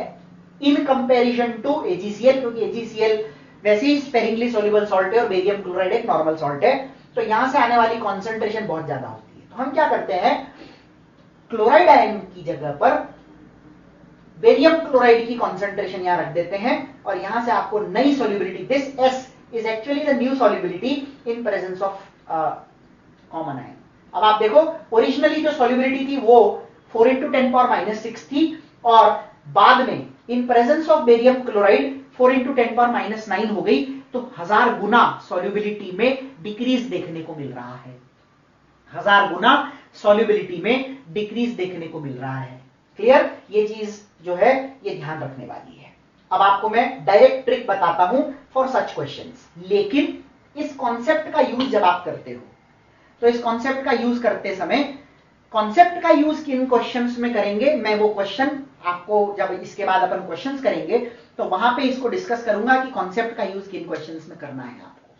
इन कंपैरिजन टू AgCl, क्योंकि AgCl वैसे ही स्पेरिंगली सॉल्युबल सॉल्ट है और बेरियम क्लोराइड एक नॉर्मल सॉल्ट है, तो यहां से आने वाली कॉन्सेंट्रेशन बहुत ज्यादा होती है। तो हम क्या करते हैं, क्लोराइड आयन की जगह पर बेरियम क्लोराइड की कॉन्सेंट्रेशन यहां रख देते हैं और यहां से आपको नई solubility, this S is actually the new solubility in presence of common ion। अब आप देखो ओरिजिनली जो सॉल्युबिलिटी थी वो 4 × 10⁻⁶ थी और बाद में इन प्रेजेंस ऑफ बेरियम क्लोराइड 4 × 10⁻⁹ हो गई। तो 1000 गुना सॉल्युबिलिटी में डिक्रीज देखने को मिल रहा है, 1000 गुना सॉल्युबिलिटी में डिक्रीज देखने को मिल रहा है। क्लियर, ये चीज जो है ये ध्यान रखने वाली है। अब आपको मैं डायरेक्ट ट्रिक बताता हूं फॉर सच क्वेश्चंस, लेकिन इस कॉन्सेप्ट का यूज जब आप करते हो, तो इस कॉन्सेप्ट का यूज करते समय, कॉन्सेप्ट का यूज किन क्वेश्चंस में करेंगे, मैं वो क्वेश्चन आपको जब इसके बाद अपन क्वेश्चंस करेंगे तो वहां पे इसको डिस्कस करूंगा कि कॉन्सेप्ट का यूज किन क्वेश्चंस में करना है आपको,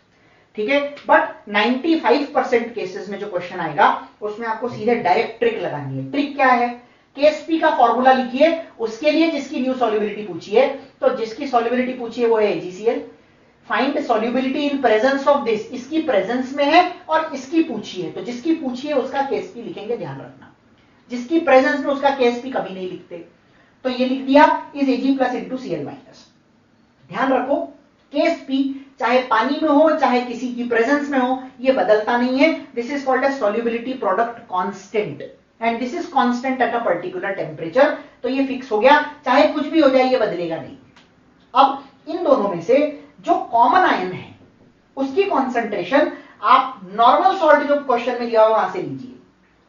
ठीक है। बट 95% केसेस में जो क्वेश्चन आएगा उसमें आपको सीधे डायरेक्ट ट्रिक लगानी है। ट्रिक क्या है, केएसपी का फॉर्मूला लिखिए, उसके लिए जिसकी न्यू सॉल्युबिलिटी पूछी है, तो जिसकी सॉल्युबिलिटी पूछी है वो है AgCl। Find solubility in presence of this, इसकी प्रेजेंस में है और इसकी पूछी है, तो जिसकी पूछी है उसका केएसपी लिखेंगे, ध्यान रखना। जिसकी प्रेजेंस में उसका केएसपी कभी नहीं लिखते, तो ये लिख दिया is Ag plus into Cl minus. ध्यान रखो केएसपी चाहे पानी में हो चाहे किसी की प्रेजेंस में हो, ये बदलता नहीं है। This is called as solubility product constant and this is constant at a particular temperature. तो ये फिक्स हो गया, चाहे कुछ भी हो जाए ये बदलेगा नहीं। अब इन दोनों में से जो कॉमन आयन है उसकी कॉन्सेंट्रेशन आप नॉर्मल सॉल्ट जो क्वेश्चन में दिया हुआ वहां से लीजिए।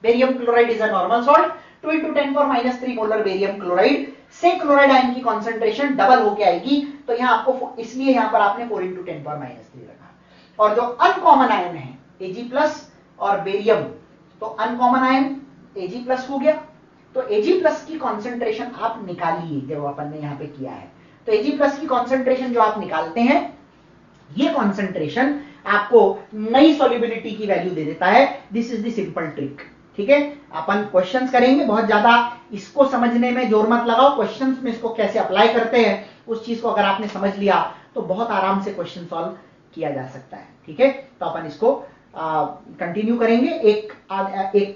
Barium chloride is a normal salt, 2 × 10⁻³ molar barium chloride से क्लोराइड आयन की कॉन्सेंट्रेशन डबल होके आएगी, तो यहां आपको, इसलिए यहां पर आपने 4 × 10⁻³ रखा। और जो अनकॉमन आयन है Ag प्लस और बेरियम, तो अनकॉमन आयन Ag प्लस हो गया, तो Ag प्लस की कॉन्सेंट्रेशन आप निकालिए, जो अपन ने यहां पे किया है। तो Ag प्लस की कॉन्सेंट्रेशन जो आप निकालते हैं, ये कॉन्सेंट्रेशन आपको नई सॉल्युबिलिटी की वैल्यू दे देता है। This is the simple trick, ठीक है। अपन क्वेश्चंस करेंगे, बहुत ज्यादा इसको समझने में जोर मत लगाओ, क्वेश्चंस में इसको कैसे अप्लाई करते हैं उस चीज को अगर आपने समझ लिया तो बहुत आराम से क्वेश्चन सॉल्व किया जा सकता है, ठीक है। तो अपन इसको कंटिन्यू करेंगे। एक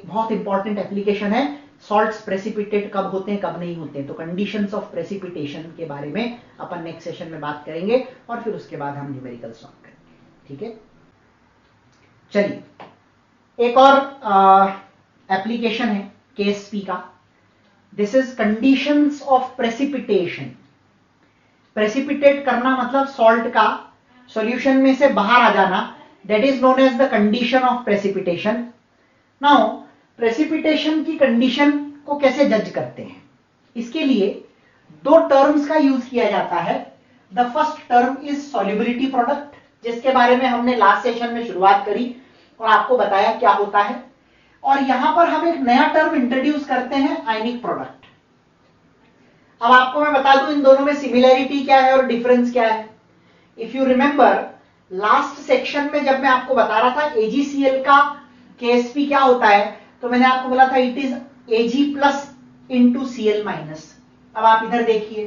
बहुत इंपॉर्टेंट एप्लीकेशन है, सॉल्ट्स प्रेसिपिटेट कब होते हैं कब नहीं होते हैं, तो कंडीशंस ऑफ प्रेसिपिटेशन के बारे में अपन नेक्स्ट सेशन में बात करेंगे और फिर उसके बाद हम न्यूमेरिकल सॉल्व करेंगे, ठीक है। चलिए एक और एप्लीकेशन है केएसपी का। This is conditions of precipitation. Precipitate करना मतलब सॉल्ट का सॉल्यूशन में से बाहर आ जाना, that is known as the condition of precipitation. Now precipitation की कंडीशन को कैसे जज करते हैं, इसके लिए दो टर्म्स का यूज किया जाता है। The first term is solubility product, जिसके बारे में हमने लास्ट सेशन में शुरुआत करी और आपको बताया क्या होता है। और यहां पर हम एक नया टर्म इंट्रोड्यूस करते हैं, आयनिक प्रोडक्ट। अब आपको मैं बता दूं इन दोनों में सिमिलैरिटी क्या है और डिफरेंस क्या है। If you remember last section में जब मैं आपको बता रहा था AgCl का केएसपी क्या होता है, तो मैंने आपको बोला था it is Ag plus into Cl minus. अब आप इधर देखिए,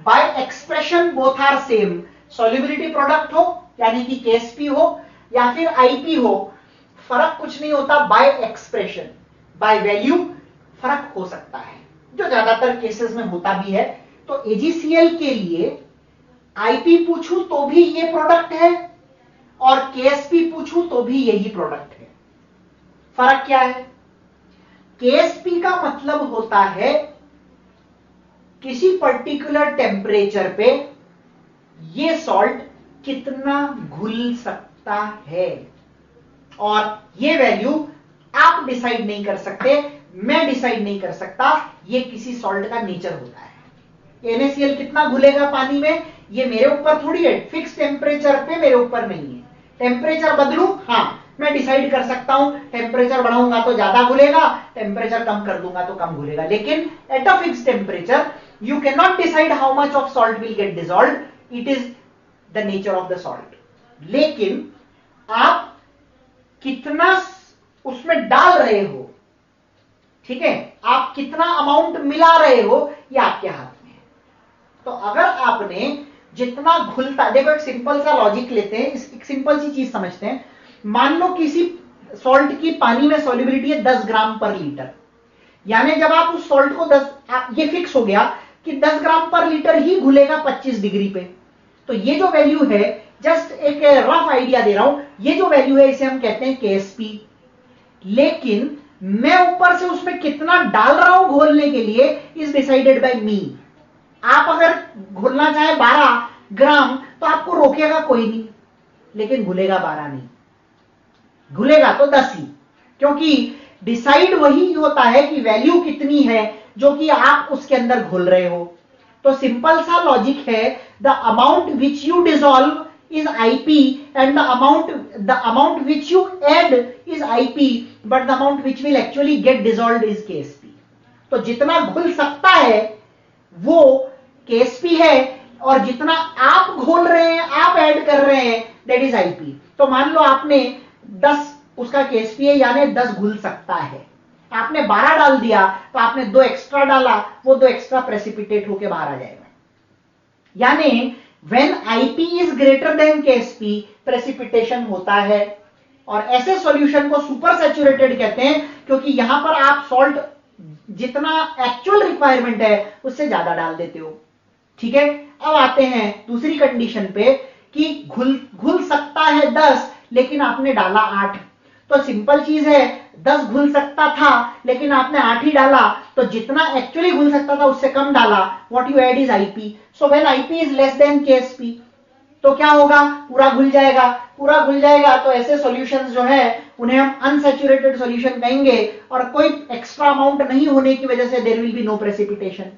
by expression both are same. Solubility product हो यानी कि केएसपी हो या फिर आईपी हो, फर्क कुछ नहीं होता। बाय एक्सप्रेशन, बाय वैल्यू फर्क हो सकता है, जो ज्यादातर केसेस में होता भी है। तो AgCl के लिए आईपी पूछूं तो भी ये प्रोडक्ट है और केएसपी पूछूं तो भी यही प्रोडक्ट है। फर्क क्या है, केएसपी का मतलब होता है किसी पर्टिकुलर टेम्परेचर पे ये सॉल्ट कितना घुल सकता है, और ये वैल्यू आप डिसाइड नहीं कर सकते, मैं डिसाइड नहीं कर सकता, ये किसी सॉल्ट का नेचर होता है। NaCl कितना घुलेगा पानी में, ये मेरे ऊपर थोड़ी है, फिक्स टेम्परेचर पे मेरे ऊपर नहीं है। टेम्परेचर बदलूं, हाँ मैं डिसाइड कर सकता हूं, टेम्परेचर बढ़ाऊंगा तो ज्यादा घुलेगा, टेम्परेचर कम कर दूंगा तो कम घुलेगा। लेकिन at a fix temperature you can not decide how much of salt will get dissolved, it is the nature of the salt. लेकिन आप कितना उसमें डाल रहे हो, ठीक है, आप कितना अमाउंट मिला रहे हो, ये आपके हाथ में है। तो अगर आपने जितना घुलता, देखो एक सिंपल सा लॉजिक लेते हैं, एक सिंपल सी चीज समझते हैं। मान लो किसी सॉल्ट की पानी में सॉल्युबिलिटी है 10 ग्राम पर लीटर, यानी जब आप उस सॉल्ट को ये फिक्स हो गया कि 10 ग्राम पर लीटर ही घुलेगा 25 डिग्री पे, तो ये जो वैल्यू है, जस्ट एक रफ आइडिया दे रहा हूं, ये जो वैल्यू है इसे हम कहते हैं केएसपी। लेकिन मैं ऊपर से उसमें कितना डाल रहा हूं घोलने के लिए इज डिसाइडेड बाय मी। आप अगर घोलना चाहे 12 ग्राम तो आपको रोकेगा कोई नहीं, लेकिन घुलेगा 12 नहीं, घुलेगा तो 10 ही, क्योंकि डिसाइड वही होता है कि वैल्यू कितनी है जो कि आप उसके अंदर घुल रहे हो। तो सिंपल सा लॉजिक है, the amount which you dissolve is IP and the amount which you add is IP but the amount which will actually get dissolved is KSP. तो जितना घुल सकता है वो KSP है और जितना आप घोल रहे हैं, आप ऐड कर रहे हैं, दैट इज IP. तो मान लो आपने 10 उसका KSP है यानी 10 घुल सकता है, आपने 12 डाल दिया तो आपने 2 एक्स्ट्रा डाला, वो 2 एक्स्ट्रा प्रेसिपिटेट होके बाहर आ जाएगा. यानी when IP is greater than KSP precipitation होता है और ऐसे सॉल्यूशन को सुपर सैचुरेटेड कहते हैं क्योंकि यहां पर आप सॉल्ट जितना एक्चुअल रिक्वायरमेंट है उससे ज्यादा डाल देते हो. ठीक है, अब आते हैं दूसरी कंडीशन पे कि घुल सकता है 10 लेकिन आपने डाला 8. तो सिंपल चीज है, 10 घुल सकता था लेकिन आपने 8 ही डाला, तो जितना एक्चुअली घुल सकता था उससे कम डाला. What you add is IP. So when IP is less than KSP तो क्या होगा, पूरा घुल जाएगा. पूरा घुल जाएगा तो ऐसे सॉल्यूशंस जो है उन्हें हम अनसैचुरेटेड सॉल्यूशन कहेंगे और कोई एक्स्ट्रा अमाउंट नहीं होने की वजह से there will be no precipitation.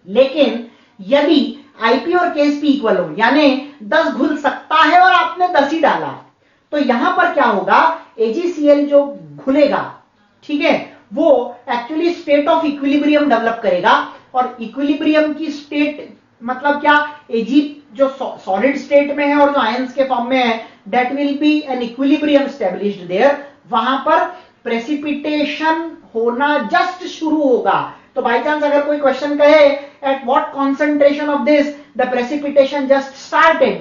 लेकिन यदि IP और KSP इक्वल हो यानी 10 घुल सकता है और आपने 10 ही डाला, तो यहां पर क्या होगा, AgCl जो घुलेगा, ठीक है, वो actually state of equilibrium develop करेगा. और इक्विलिब्रियम की स्टेट मतलब क्या, Ag जो सॉलिड स्टेट में है और जो आयंस के फॉर्म में है, that will be an equilibrium established there. वहां पर प्रेसिपिटेशन होना जस्ट शुरू होगा. तो बाय चांस अगर कोई क्वेश्चन कहे at what concentration of this the precipitation just started,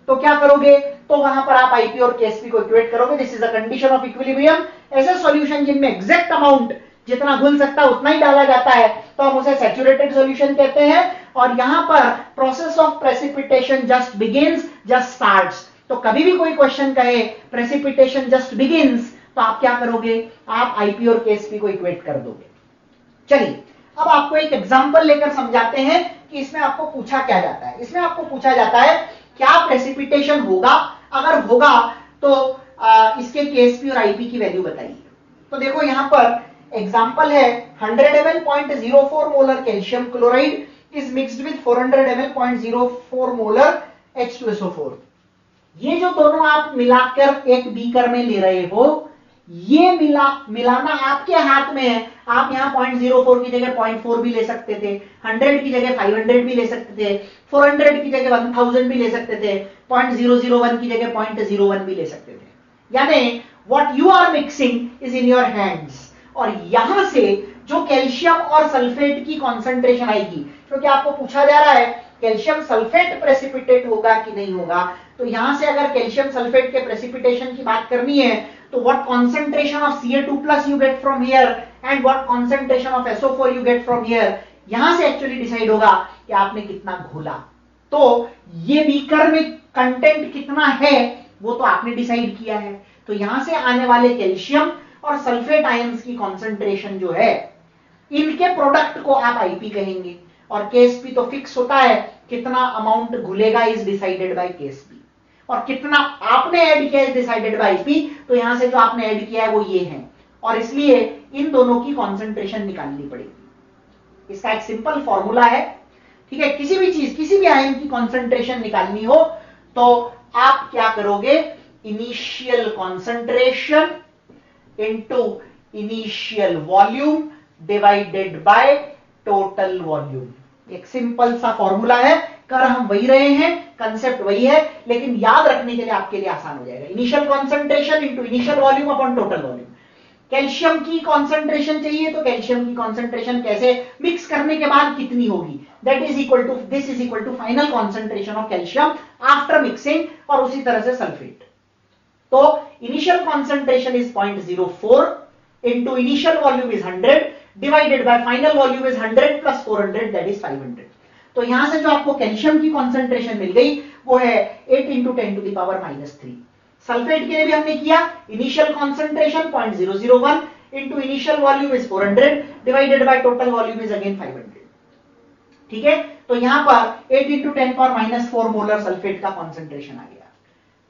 तो क्या करोगे, तो वहां पर आप IP और KSP को इक्वेट करोगे. This is the condition of equilibrium. ऐसे सॉल्यूशन जिनमें एग्जैक्ट अमाउंट जितना घुल सकता है उतना ही डाला जाता है तो हम उसे सैचुरेटेड सॉल्यूशन कहते हैं. और यहां पर process of precipitation just begins, just starts. तो कभी भी कोई क्वेश्चन कहे प्रेसिपिटेशन जस्ट बिगिंस, तो आप क्या करोगे, आप IP और KSP को इक्वेट कर दोगे. चलिए अब आपको एक एग्जांपल लेकर समझाते हैं कि इसमें आपको पूछा क्या जाता है. इसमें आपको पूछा जाता है क्या प्रेसिपिटेशन होगा, अगर होगा तो इसके KSP और IP की वैल्यू बताइए. तो देखो यहां पर एग्जांपल है 100 ml 0.04 molar calcium chloride is mixed with 400 ml 0.04 molar H2SO4. ये जो दोनों आप मिलाकर एक बीकर में ले रहे हो, ये मिलाना आपके हाथ में है. आप यहाँ 0.04 की जगह 0.4 भी ले सकते थे, 100 की जगह 500 भी ले सकते थे, 400 की जगह 1000 भी ले सकते थे, 0.001 की जगह 0.01 भी ले सकते थे. यानी what you are mixing is in your hands. और यहां से जो कैल्शियम और सल्फेट की कॉन्सेंट्रेशन आएगी, क्योंकि आपको पूछा जा रहा है कैल्शियम सल्फेट प्रेसिपिटेट होगा कि नहीं होगा, तो यहां से अगर कैल्शियम सल्फेट के प्रेसिपिटेशन की बात करनी है तो what concentration of Ca2+ you get from here and what concentration of SO4 you get from here, यहां से एक्चुअली डिसाइड होगा कि आपने कितना घोला. तो ये बीकर में कंटेंट कितना है वो तो आपने डिसाइड किया है. तो यहां से आने वाले कैल्शियम और सल्फेट आयंस की कॉन्सेंट्रेशन जो है, इनके प्रोडक्ट को आप IP कहेंगे. और KSP तो फिक्स होता है, कितना अमाउंट घुलेगा इज डिसाइडेड बाय KSP और कितना आपने ऐड किया इज डिसाइडेड बाय IP. तो यहां से जो आपने ऐड किया है वो ये है और इसलिए इन दोनों की कॉन्सेंट्रेशन निकालनी पड़ेगी. इसका एक सिंपल फॉर्मूला है. ठीक है, किसी भी चीज, किसी भी आयन की कॉन्सेंट्रेशन निकालनी हो तो आप क्या करोगे, initial concentration into initial volume divided by total volume. एक सिंपल सा फॉर्मूला है, कर हम वही रहे हैं, कंसेप्ट वही है, लेकिन याद रखने के लिए आपके लिए आसान हो जाएगा. Initial concentration into initial volume upon total volume. Calcium की कॉन्सेंट्रेशन चाहिए तो कैल्शियम की कॉन्सेंट्रेशन कैसे, मिक्स करने के बाद कितनी होगी, that is equal to, this is equal to final concentration of calcium after mixing. और उसी तरह से सल्फेट. तो initial concentration is 0.04 into initial volume is 100 divided by final volume is 100 plus 400 that is 500. तो यहां से जो आपको कैल्शियम की कॉन्सेंट्रेशन मिल गई वो है 8 into 10 to the power -3. Sulphate के लिए भी हमने किया, initial concentration 0.001 into initial volume is 400 divided by total volume is again 500. ठीक है, तो यहां पर 8 into 10 power -4 मोलर सल्फेट का कॉन्सेंट्रेशन आ गया.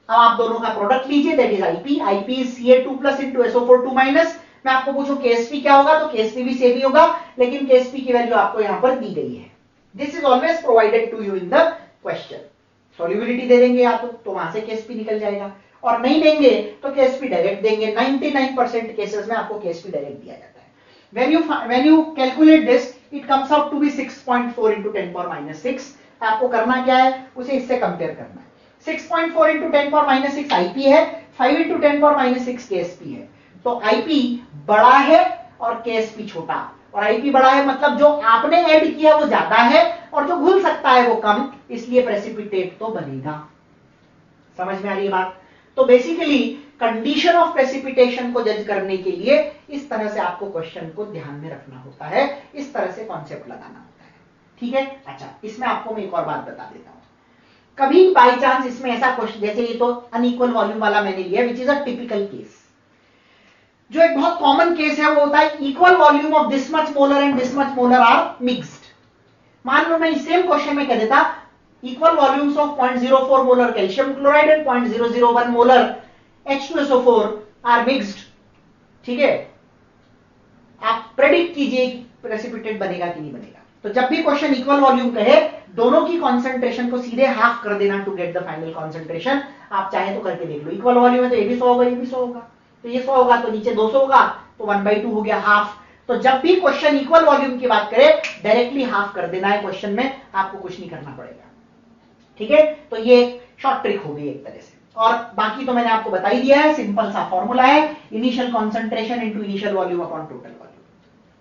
अब आप दोनों का प्रोडक्ट लीजिए, that is IP. IP is Ca2+ into SO4 2-. मैं आपको पूछूं KSP क्या होगा तो KSP भी सेम ही होगा, लेकिन KSP की वैल्यू आपको यहां पर दी गई है. This is always provided to you in the question. Solubility दे देंगे या तो वहां से केएसपी निकल जाएगा, और नहीं देंगे तो केएसपी डायरेक्ट देंगे। 99% केसेस में आपको केएसपी डायरेक्ट दिया जाता है। when you calculate this it comes out to be 6.4 into 10 power minus 6। आपको करना क्या है, उसे इससे कंपेयर करना है। 6.4 into 10 power minus 6 आईपी है, 5 into 10 power minus 6 केएसपी है। तो आईपी बड़ा है और केएसपी छोटा, और आईपी बड़ा है मतलब जो आपने ऐड किया वो ज्यादा है और जो घुल सकता है वो कम, इसलिए प्रेसिपिटेट तो बनेगा। समझ में आ रही है बात? तो बेसिकली कंडीशन ऑफ प्रेसिपिटेशन को जज करने के लिए इस तरह से आपको क्वेश्चन को ध्यान में रखना होता है, इस तरह से कॉन्सेप्ट लगाना होता है। ठीक है, अच्छा इसमें आपको मैं एक और बात बता देता हूं। कभी बाई चांस इसमें ऐसा क्वेश्चन, जैसे ये तो अनइक्वल वॉल्यूम वाला मैंने लिया which is a typical case, जो एक बहुत कॉमन केस है वो होता है equal volume of this much molar and this much molar are mixed. मान लो मैं सेम क्वेश्चन में कह देता equal volumes of 0.04 molar calcium chloride and 0.001 molar H2SO4 are mixed. ठीक है, आप प्रेडिक्ट कीजिए कि प्रेसिपिटेट बनेगा कि नहीं बनेगा। तो जब भी क्वेश्चन इक्वल वॉल्यूम कहे, दोनों की कॉन्सेंट्रेशन को सीधे हाफ कर देना to get the final concentration. आप चाहे तो करके देख लो, इक्वल वॉल्यूम है तो ये भी 100 होगा, ये भी 100 होगा, तो ये 100 होगा तो नीचे 200 होगा, तो 1/2 हो गया, हाफ। तो जब भी क्वेश्चन इक्वल वॉल्यूम की बात करे, डायरेक्टली हाफ कर देना है क्वेश्चन में, आपको कुछ नहीं करना पड़ेगा। ठीक है, तो ये शॉर्ट ट्रिक हो गई एक तरह से, और बाकी तो मैंने आपको बता ही दिया है। सिंपल सा फॉर्मूला है, initial concentration into initial volume upon total volume.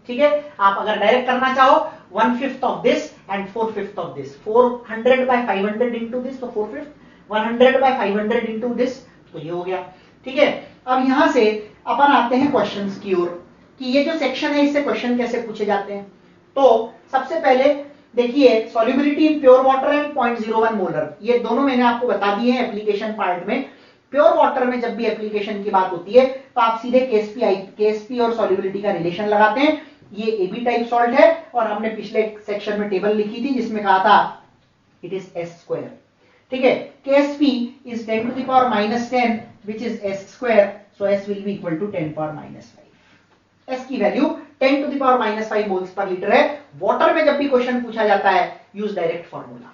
ठीक है, आप अगर डायरेक्ट करना चाहो 1/5 of this and 4/5 of this, 400 by 500 into this तो 4/5, 100 by 500 इंटू दिस तो ये हो गया। ठीक है, अब यहां से अपन आते हैं क्वेश्चंस की ओर कि ये जो सेक्शन है इससे क्वेश्चन कैसे पूछे जाते हैं। तो सबसे पहले देखिए, solubility in pure water and 0.01 molar, ये दोनों मैंने आपको बता दिए हैं एप्लीकेशन पार्ट में। प्योर वाटर में जब भी एप्लीकेशन की बात होती है तो आप सीधे केएसपी और सॉल्युबिलिटी का रिलेशन लगाते हैं। ये एबी टाइप सॉल्ट है, और हमने पिछले सेक्शन में टेबल लिखी थी जिसमें कहा था इट इज S²। ठीक है, Ksp is 10 to the power -10 which is S², so S will be equal to 10 power -5। S की value 10 to the power -5 moles per litre है। वाटर में जब भी क्वेश्चन पूछा जाता है, यूज डायरेक्ट फॉर्मूला।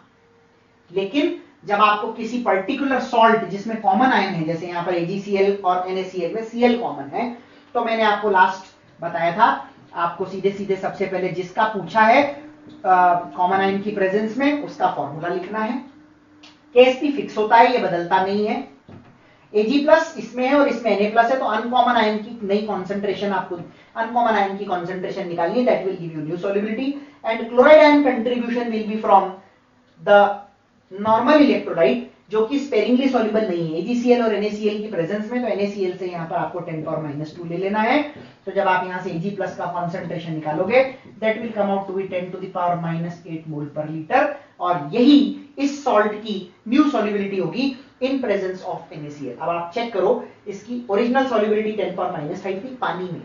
लेकिन जब आपको किसी पर्टिकुलर सॉल्ट जिसमें कॉमन आयन है, जैसे यहां पर AgCl और NaCl में Cl कॉमन है, तो मैंने आपको लास्ट बताया था, आपको सीधे सीधे सबसे पहले जिसका पूछा है कॉमन आयन की प्रेजेंस में, उसका फॉर्मूला लिखना है। केएसपी फिक्स होता है, ये बदलता नहीं है। Ag+ इसमें है और इसमें Na+ है, तो अनकॉमन आयन की नई कॉन्सेंट्रेशन, आपको अनकॉमन आयन की कॉन्सेंट्रेशन निकालनी है, that will give you new solubility. And chloride ion contribution will be from the normal electrolyte जो कि स्पेरिंगली सॉल्युबल नहीं है। AgCl और NaCl की प्रेजेंस में, तो NaCl से यहां पर आपको 10 power -2 ले लेना है। तो जब आप यहां से Ag+ का कॉन्सेंट्रेशन निकालोगे, that will come out to be 10 to the power -8 mole per litre, और यही इस सॉल्ट की न्यू सॉल्युबिलिटी होगी इन प्रेजेंस ऑफ NaCl। अब आप चेक करो, इसकी ओरिजिनल सॉल्युबिलिटी 10 power -5 थी पानी में,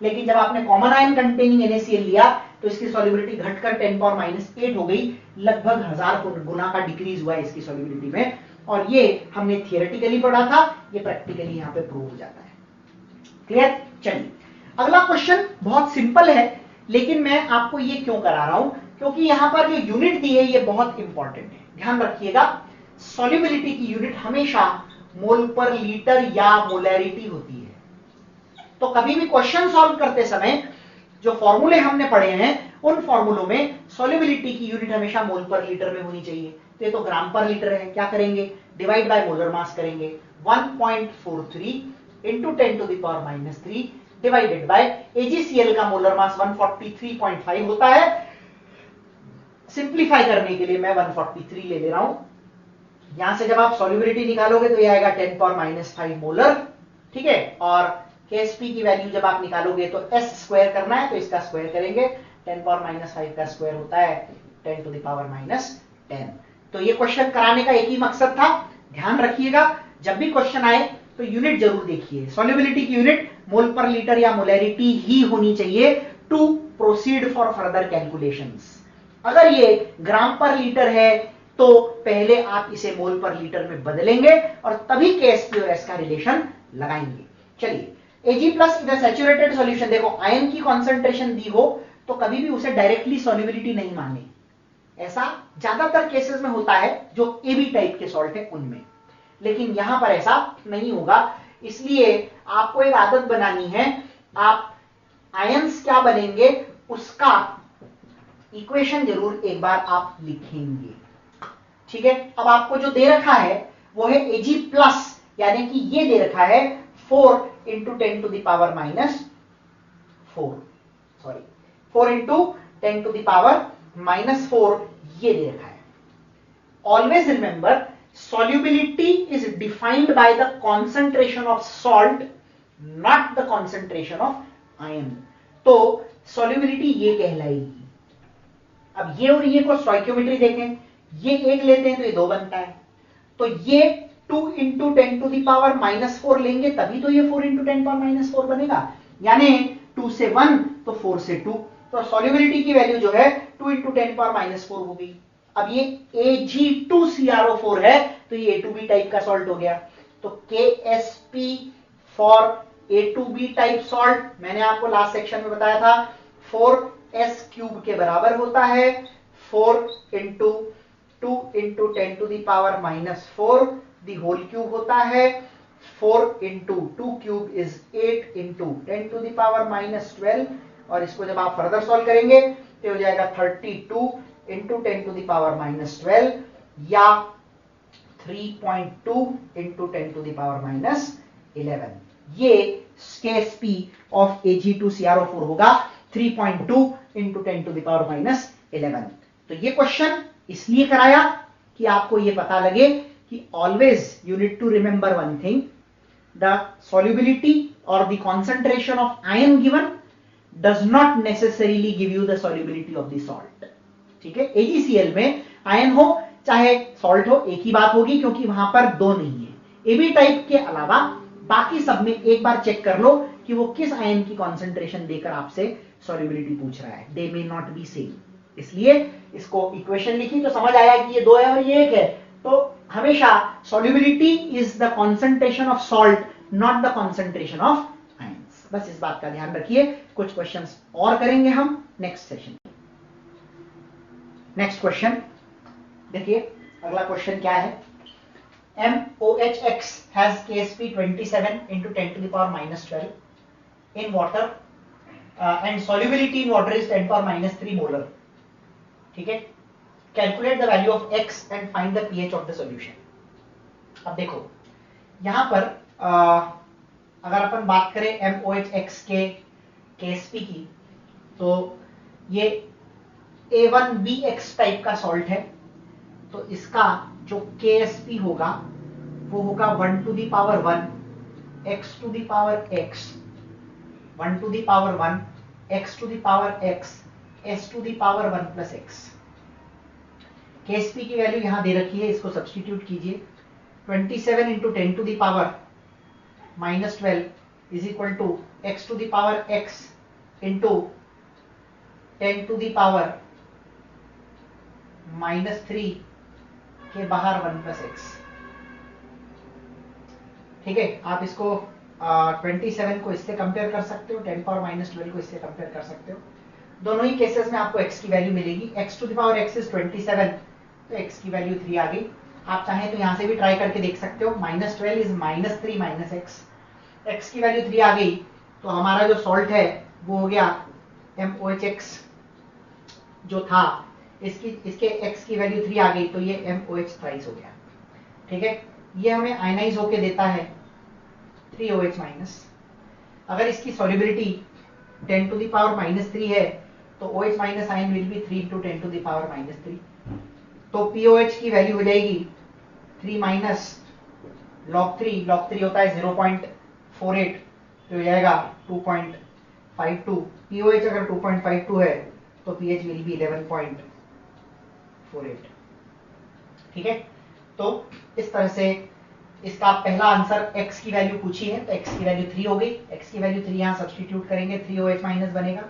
लेकिन जब आपने कॉमन आयन कंटेनिंग NaCl लिया तो इसकी सॉल्युबिलिटी घटकर 10 power -8 हो गई। लगभग 1000 गुना का डिक्रीज हुआ है इसकी सॉल्युबिलिटी में, और ये हमने थियोरेटिकली पढ़ा था, ये प्रैक्टिकली यहां पे प्रूव हो जाता है। क्लियर? चलिए अगला क्वेश्चन बहुत सिंपल है, लेकिन मैं आपको ये क्यों करा रहा हूं, क्योंकि यहां पर जो यूनिट दी है ये बहुत इंपॉर्टेंट है। ध्यान रखिएगा, सॉल्युबिलिटी की यूनिट हमेशा मोल पर लीटर या मोलैरिटी होती है। तो कभी भी क्वेश्चन सॉल्व करते समय जो फॉर्मूले हमने पढ़े हैं, उन फॉर्मूलों में सॉल्युबिलिटी की यूनिट हमेशा मोल पर लीटर में होनी चाहिए। तो ये तो ग्राम पर लीटर है, क्या करेंगे, डिवाइड बाय मोलर मास करेंगे। 1.43 into 10 to the power -3 divided by AgCl का मोलर मास 143.5 होता है। सिंप्लीफाई करने के लिए मैं 143 ले ले रहा हूं। यहां से जब आप सॉल्युबिलिटी निकालोगे तो ये आएगा 10 power -5 मोलर। ठीक है, और केएसपी की वैल्यू जब आप निकालोगे तो S² करना है, तो इसका स्क्वायर करेंगे। 10 power -5 का स्क्वायर होता है 10 to the power -10। तो ये क्वेश्चन कराने का एक ही मकसद था। ध्यान रखिएगा, जब भी क्वेश्चन आए तो यूनिट जरूर देखिए। सॉल्युबिलिटी की यूनिट मोल पर लीटर या मोलैरिटी ही होनी चाहिए to proceed for further calculations. अगर ये ग्राम पर लीटर है तो पहले आप इसे मोल पर लीटर में बदलेंगे और तभी केएसपी और एस का रिलेशन लगाएंगे। चलिए, Ag+ in a saturated solution, देखो आयन की कॉन्सेंट्रेशन दी हो तो कभी भी उसे डायरेक्टली सॉल्युबिलिटी नहीं माने, ऐसा ज्यादातर केसेस में होता है जो AB टाइप के सॉल्ट है उनमें, लेकिन यहां पर ऐसा नहीं होगा। इसलिए आपको एक आदत बनानी है, आप आयंस क्या बनेंगे उसका इक्वेशन जरूर एक बार आप लिखेंगे। ठीक है, अब आपको जो दे रखा है वो है Ag प्लस, यानी कि ये दे रखा है 4 into 10 to the power minus 4, sorry 4 into 10 to the power minus 4 ये दे रखा है। Always remember solubility is defined by the concentration of salt, not the concentration of iron. तो solubility ये कहलाएगी। अब ये और ये को स्टोइकियोमेट्री देखें, ये एक लेते हैं तो ये 2 बनता है, तो ये 2 into 10 to the power minus 4 लेंगे तभी तो ये 4 इंटू 10 पावर माइनस 4 बनेगा, यानी 2 से 1 तो 4 से 2, तो सॉल्युबिलिटी की वैल्यू जो है 2 इंटू 10 पावर माइनस 4 होगी। अब ये Ag2CrO4 है तो ये A2B टाइप का सॉल्ट हो गया, तो KSP for A2B type salt मैंने आपको लास्ट सेक्शन में बताया था 4s क्यूब के बराबर होता है, 4 into 2 into 10 to the power minus 4 the whole cube होता है, 4 into 2 cube is 8 into 10 to the power minus 12, और इसको जब आप फर्दर सॉल्व करेंगे तो हो जाएगा 32 into 10 to the power minus 12 या 3.2 into 10 to the power minus 11। ये KSP ऑफ Ag2CrO4 होगा 3.2 into 10 to the power minus 11। तो ये क्वेश्चन इसलिए कराया कि आपको ये पता लगे कि always you need to remember one thing, the solubility or the concentration of ion given does not necessarily give you the solubility of the salt. ठीक है, AgCl में आयन हो चाहे सॉल्ट हो एक ही बात होगी, क्योंकि वहां पर 2 नहीं है। AB टाइप के अलावा बाकी सब में एक बार चेक कर लो कि वो किस आयन की कॉन्सेंट्रेशन देकर आपसे सॉल्युबिलिटी पूछ रहा है, दे मे नॉट बी सेम। इसलिए इसको इक्वेशन लिखी तो समझ आया कि ये 2 है और ये 1 है, तो हमेशा solubility is the concentration of salt not the concentration of ions. बस इस बात का ध्यान रखिए। कुछ क्वेश्चंस और करेंगे हम नेक्स्ट सेशन। नेक्स्ट क्वेश्चन देखिए, अगला क्वेश्चन क्या है, MOHX has KSP 27 into 10 to the power minus 12 in water and solubility in water is 10 power minus 3 molar. ठीक है, calculate the value of X and find the pH of the solution. अब देखो यहां पर अगर अपन बात करें MOHX के KSP की, तो ये A1BX टाइप का सॉल्ट है, तो इसका जो KSP होगा वो होगा 1 to the power 1 x to the power x, 1 to the power 1 x to the power x, s to the power 1 plus x। KSP की वैल्यू यहां दे रखी है, इसको सब्स्टिट्यूट कीजिए, 27 into 10 to the power minus 12 is equal to x to the power x into 10 to the power minus 3 के बाहर 1 प्लस एक्स। ठीक है, आप इसको 27 को इससे कंपेयर कर सकते हो, 10 पावर माइनस 12 को इससे कंपेयर कर सकते हो। दोनों ही केसेस में आपको x की वैल्यू मिलेगी। x to the power x is 27, तो x की वैल्यू 3 आ गई। आप चाहें तो यहां से भी ट्राई करके देख सकते हो, minus 12 is minus 3 minus x, x की वैल्यू 3 आ गई, तो हमारा जो सॉल्ट है वो हो गया MOHX जो था, इसके x की वैल्यू 3 आ गई, तो ये MOH थ्राइस हो गया। ठीक है, ये हमें आयनाइज होके देता है 3OH माइनस। अगर इसकी solubility 10 to the power minus 3 है तो OH minus ion will be 3 into 10 to the power minus 3, तो POH की वैल्यू हो जाएगी 3 माइनस log 3 होता है 0.48, तो हो जाएगा 2.52। POH अगर 2.52 है तो pH विल बी 11.48। ठीक है, तो इस तरह से इसका पहला आंसर x की वैल्यू पूछी है, तो x की वैल्यू 3 हो गई, x की वैल्यू 3 यहां सब्स्टिट्यूट करेंगे, 3OH माइनस बनेगा।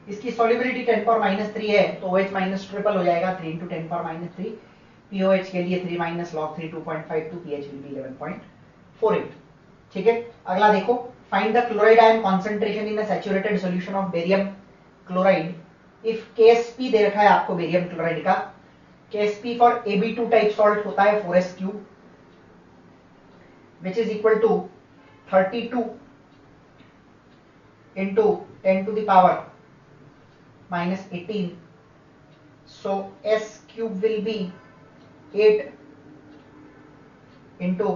इसकी सॉल्युबिलिटी 10 पावर माइनस 3 है, तो OH माइनस ट्रिपल हो जाएगा, 3 इंटू 10 पावर माइनस 3। POH के लिए 3 minus log 3 2.52, pH will be 11.48। ठीक है, अगला देखो, find the chloride ion concentration in a saturated solution of barium chloride if KSP दे रखा है आपको बेरियम क्लोराइड का KSP for AB2 type salt होता है 4s cube which is equal to 32 into 10 to the power minus 18. So S cube will be 8 into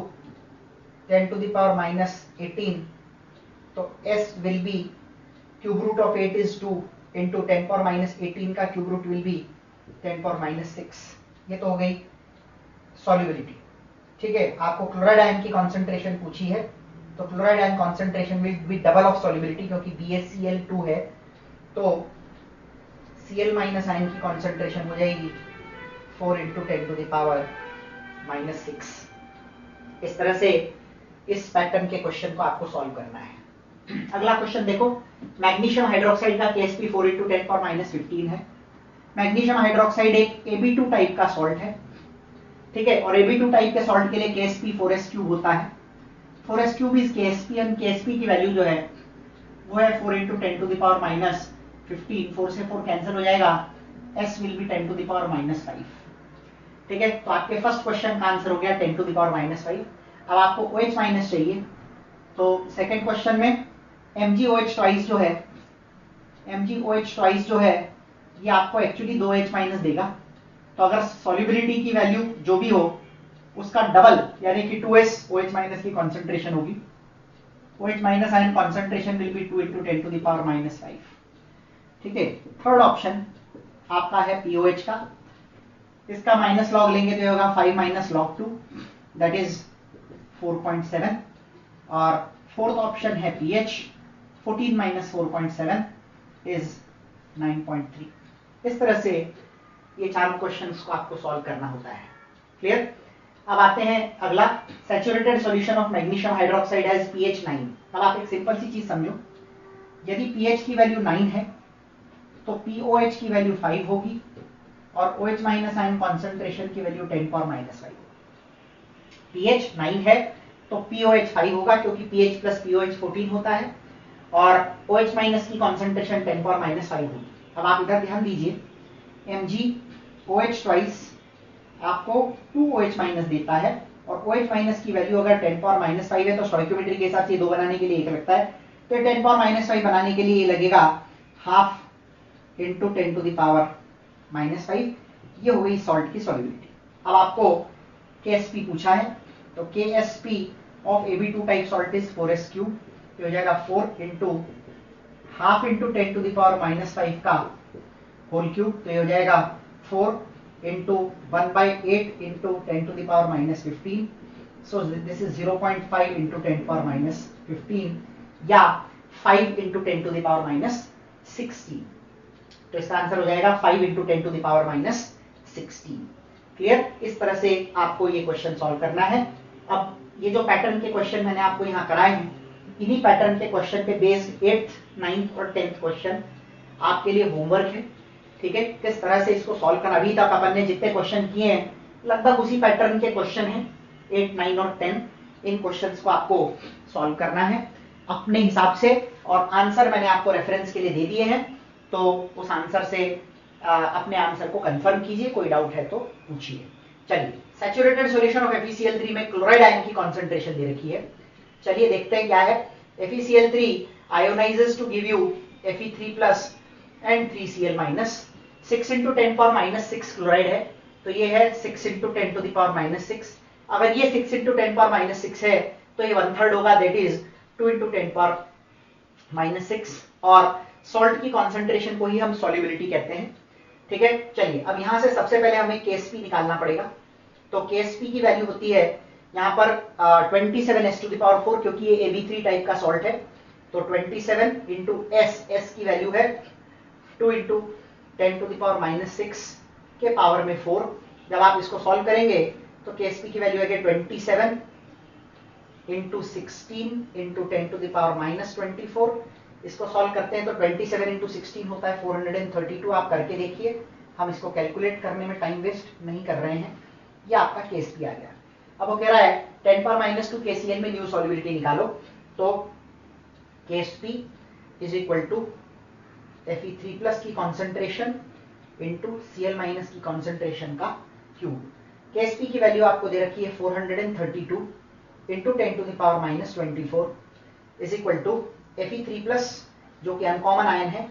10 to the power minus 18. So S will be cube root of 8 is 2 into 10 power minus 18 का cube root will be 10 power minus 6. ये तो हो गई solubility. ठीक है, आपको क्लोराइड आयन की कॉन्सेंट्रेशन पूछी है, तो chloride ion concentration will be double of solubility, क्योंकि BaCl2 है तो Cl माइनस आयन की कॉन्सेंट्रेशन हो जाएगी 4 into 10 to the power minus 6. इस तरह से इस पैटर्न के क्वेश्चन को आपको सॉल्व करना है। अगला क्वेश्चन देखो, मैग्नीशियम हाइड्रोक्साइड का KSP 4 into 10 power minus 15 है। मैग्नीशियम हाइड्रोक्साइड एक AB2 टाइप का सॉल्ट है, ठीक है, और AB2 टाइप के सॉल्ट के लिए KSP 4s क्यूब होता है। 4s cube is KSP and KSP की वैल्यू जो है वो है 4 into 10 to the power minus 15। 4 से 4 कैंसिल हो जाएगा, S will be 10 to the power minus 5। ठीक है, तो आपके फर्स्ट क्वेश्चन का आंसर हो गया 10 to the power minus 5। अब आपको OH माइनस चाहिए, तो सेकेंड क्वेश्चन में MgOH ट्वाइस जो है, MgOH ट्वाइस जो है ये आपको एक्चुअली 2H माइनस देगा, तो अगर सॉल्युबिलिटी की वैल्यू जो भी हो उसका डबल यानी कि 2s OH माइनस की कॉन्सेंट्रेशन होगी। OH minus ion concentration will B 2 into 10 to the power minus 5। ठीक है, थर्ड ऑप्शन आपका है POH का, इसका माइनस लॉग लेंगे तो होगा 5 minus log 2 दैट इज 4.7, और फोर्थ ऑप्शन है PH, 14 minus 4.7 इज 9.3। इस तरह से ये चारों क्वेश्चंस को आपको सॉल्व करना होता है। क्लियर? अब आते हैं अगला, saturated solution of magnesium hydroxide has pH 9। अब आप एक सिंपल सी चीज समझो, यदि pH की वैल्यू 9 है तो POH की वैल्यू 5 होगी और OH माइनस आयन कॉन्सेंट्रेशन की वैल्यू 10 power minus 5। pH 9 है तो POH 5 होगा, क्योंकि pH प्लस POH 14 होता है, और OH माइनस की कॉन्सेंट्रेशन 10 power minus 5 होगी। अब आप इधर ध्यान दीजिए, MgOH ट्वाइस आपको 2OH माइनस देता है, और OH माइनस की वैल्यू अगर 10 power minus 5 है तो स्टोइकियोमेट्री के हिसाब से 2 बनाने के लिए 1 लगता है, तो 10 power minus 5 बनाने के लिए लगेगा half into 10 to the power minus 5। ये हो गई सॉल्ट की सॉल्युबिलिटी। अब आपको KSP पूछा है, तो KSP of AB2 type salt is 4s cube, हो जाएगा 4 into half into 10 to the power minus 5 का होल क्यूब, तो ये हो जाएगा 4 into 1/8 into 10 to the power minus 15। So this is 0.5 into 10 power minus 15 या 5 into 10 to the power minus 16। तो इसका आंसर हो जाएगा 5 into 10 to the power minus 16। Clear? इस तरह से आपको ये क्वेश्चन सॉल्व करना है। अब ये जो पैटर्न के क्वेश्चन मैंने आपको यहाँ कराए हैं, इन्हीं पैटर्न के क्वेश्चन पे बेस्ड 8th, 9th और 10th क्वेश्चन आपके लिए होमवर्क है। ठीक है, किस तरह से इसको सॉल्व करना, अभी तक अपन ने जितने क्वेश्चन किए हैं लगभग उसी पैटर्न के क्वेश्चन हैं, 8, 9 और 10। इन क्वेश्चंस को आपको सॉल्व करना है अपने हिसाब से, और आंसर मैंने आपको रेफरेंस के लिए दे दिए हैं, तो उस आंसर से अपने आंसर को कंफर्म कीजिए, कोई डाउट है तो पूछिए। चलिए, सैचुरेटेड सॉल्यूशन ऑफ FeCl3 में क्लोराइड आयन की कॉन्सेंट्रेशन दे रखी है। चलिए देखते हैं क्या है। FeCl3 ionises to give you Fe3+ and 3Cl minus. 6 into 10 power minus 6 chloride है, तो ये है 6 into 10 to the power minus 6। अगर ये 6 into 10 power minus 6 है तो ये 1/3 होगा, that is 2 into 10 power minus 6, और सॉल्ट की कॉन्सेंट्रेशन को ही हम सॉल्युबिलिटी कहते हैं। ठीक है, चलिए अब यहां से सबसे पहले हमें KSP निकालना पड़ेगा। तो KSP की वैल्यू होती है यहाँ पर 27s⁴, क्योंकि ये AB3 टाइप का सॉल्ट है, तो 27 into S की वैल्यू है 2 into 10 to the power minus 6 के पावर में 4। जब आप इसको सॉल्व करेंगे तो KSP की वैल्यू है कि 27 into 16 into 10 to the power minus 24। इसको सॉल्व करते हैं तो 27 into 16 होता है 432। आप करके देखिए, हम इसको कैलकुलेट करने में टाइम वेस्ट नहीं कर रहे हैं। ये आपका KSP आ गया। अब वो कह रहा है 10 power minus 2 KCl में न्यू सॉल्युबिलिटी निकालो, तो KSP is equal to Fe3+ की कॉन्सेंट्रेशन इंटू Cl- की कॉन्सेंट्रेशन का क्यूब। Ksp की वैल्यू आपको दे रखी है 432 into 10 to the power minus 24 is equal to Fe3 plus, जो कि अनकॉमन आयन है,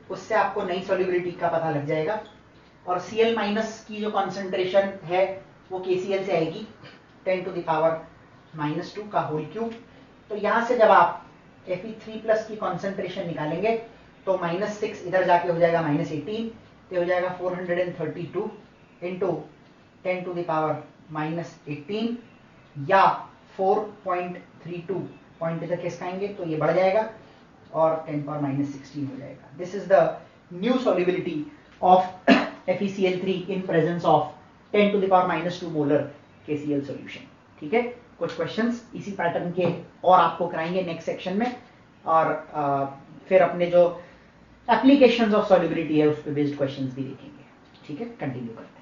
उससे आपको नई सॉल्युबिलिटी का पता लग जाएगा। और Cl माइनस की जो कॉन्सेंट्रेशन है वो KCl से आएगी 10 टू द पावर माइनस 2 का होल क्यूब। तो यहां से जब आप Fe3 प्लस की कॉन्सेंट्रेशन निकालेंगे तो -6 इधर जाके हो जाएगा -18, तो हो जाएगा 432 इंटू 10 टू द पावर -18 या 4.32 पॉइंट इधर खिसकाएंगे तो ये बढ़ जाएगा और 10 पावर -16 हो जाएगा। This is the new solubility of FeCl3 in presence of 10 to the power -2 molar KCl solution. ठीक है, कुछ क्वेश्चंस इसी पैटर्न के और आपको कराएंगे नेक्स्ट सेक्शन में, और फिर अपने जो एप्लीकेशंस ऑफ सॉल्युबिलिटी है उस पर बेस्ड क्वेश्चंस भी देखेंगे। ठीक है, कंटिन्यू करते हैं।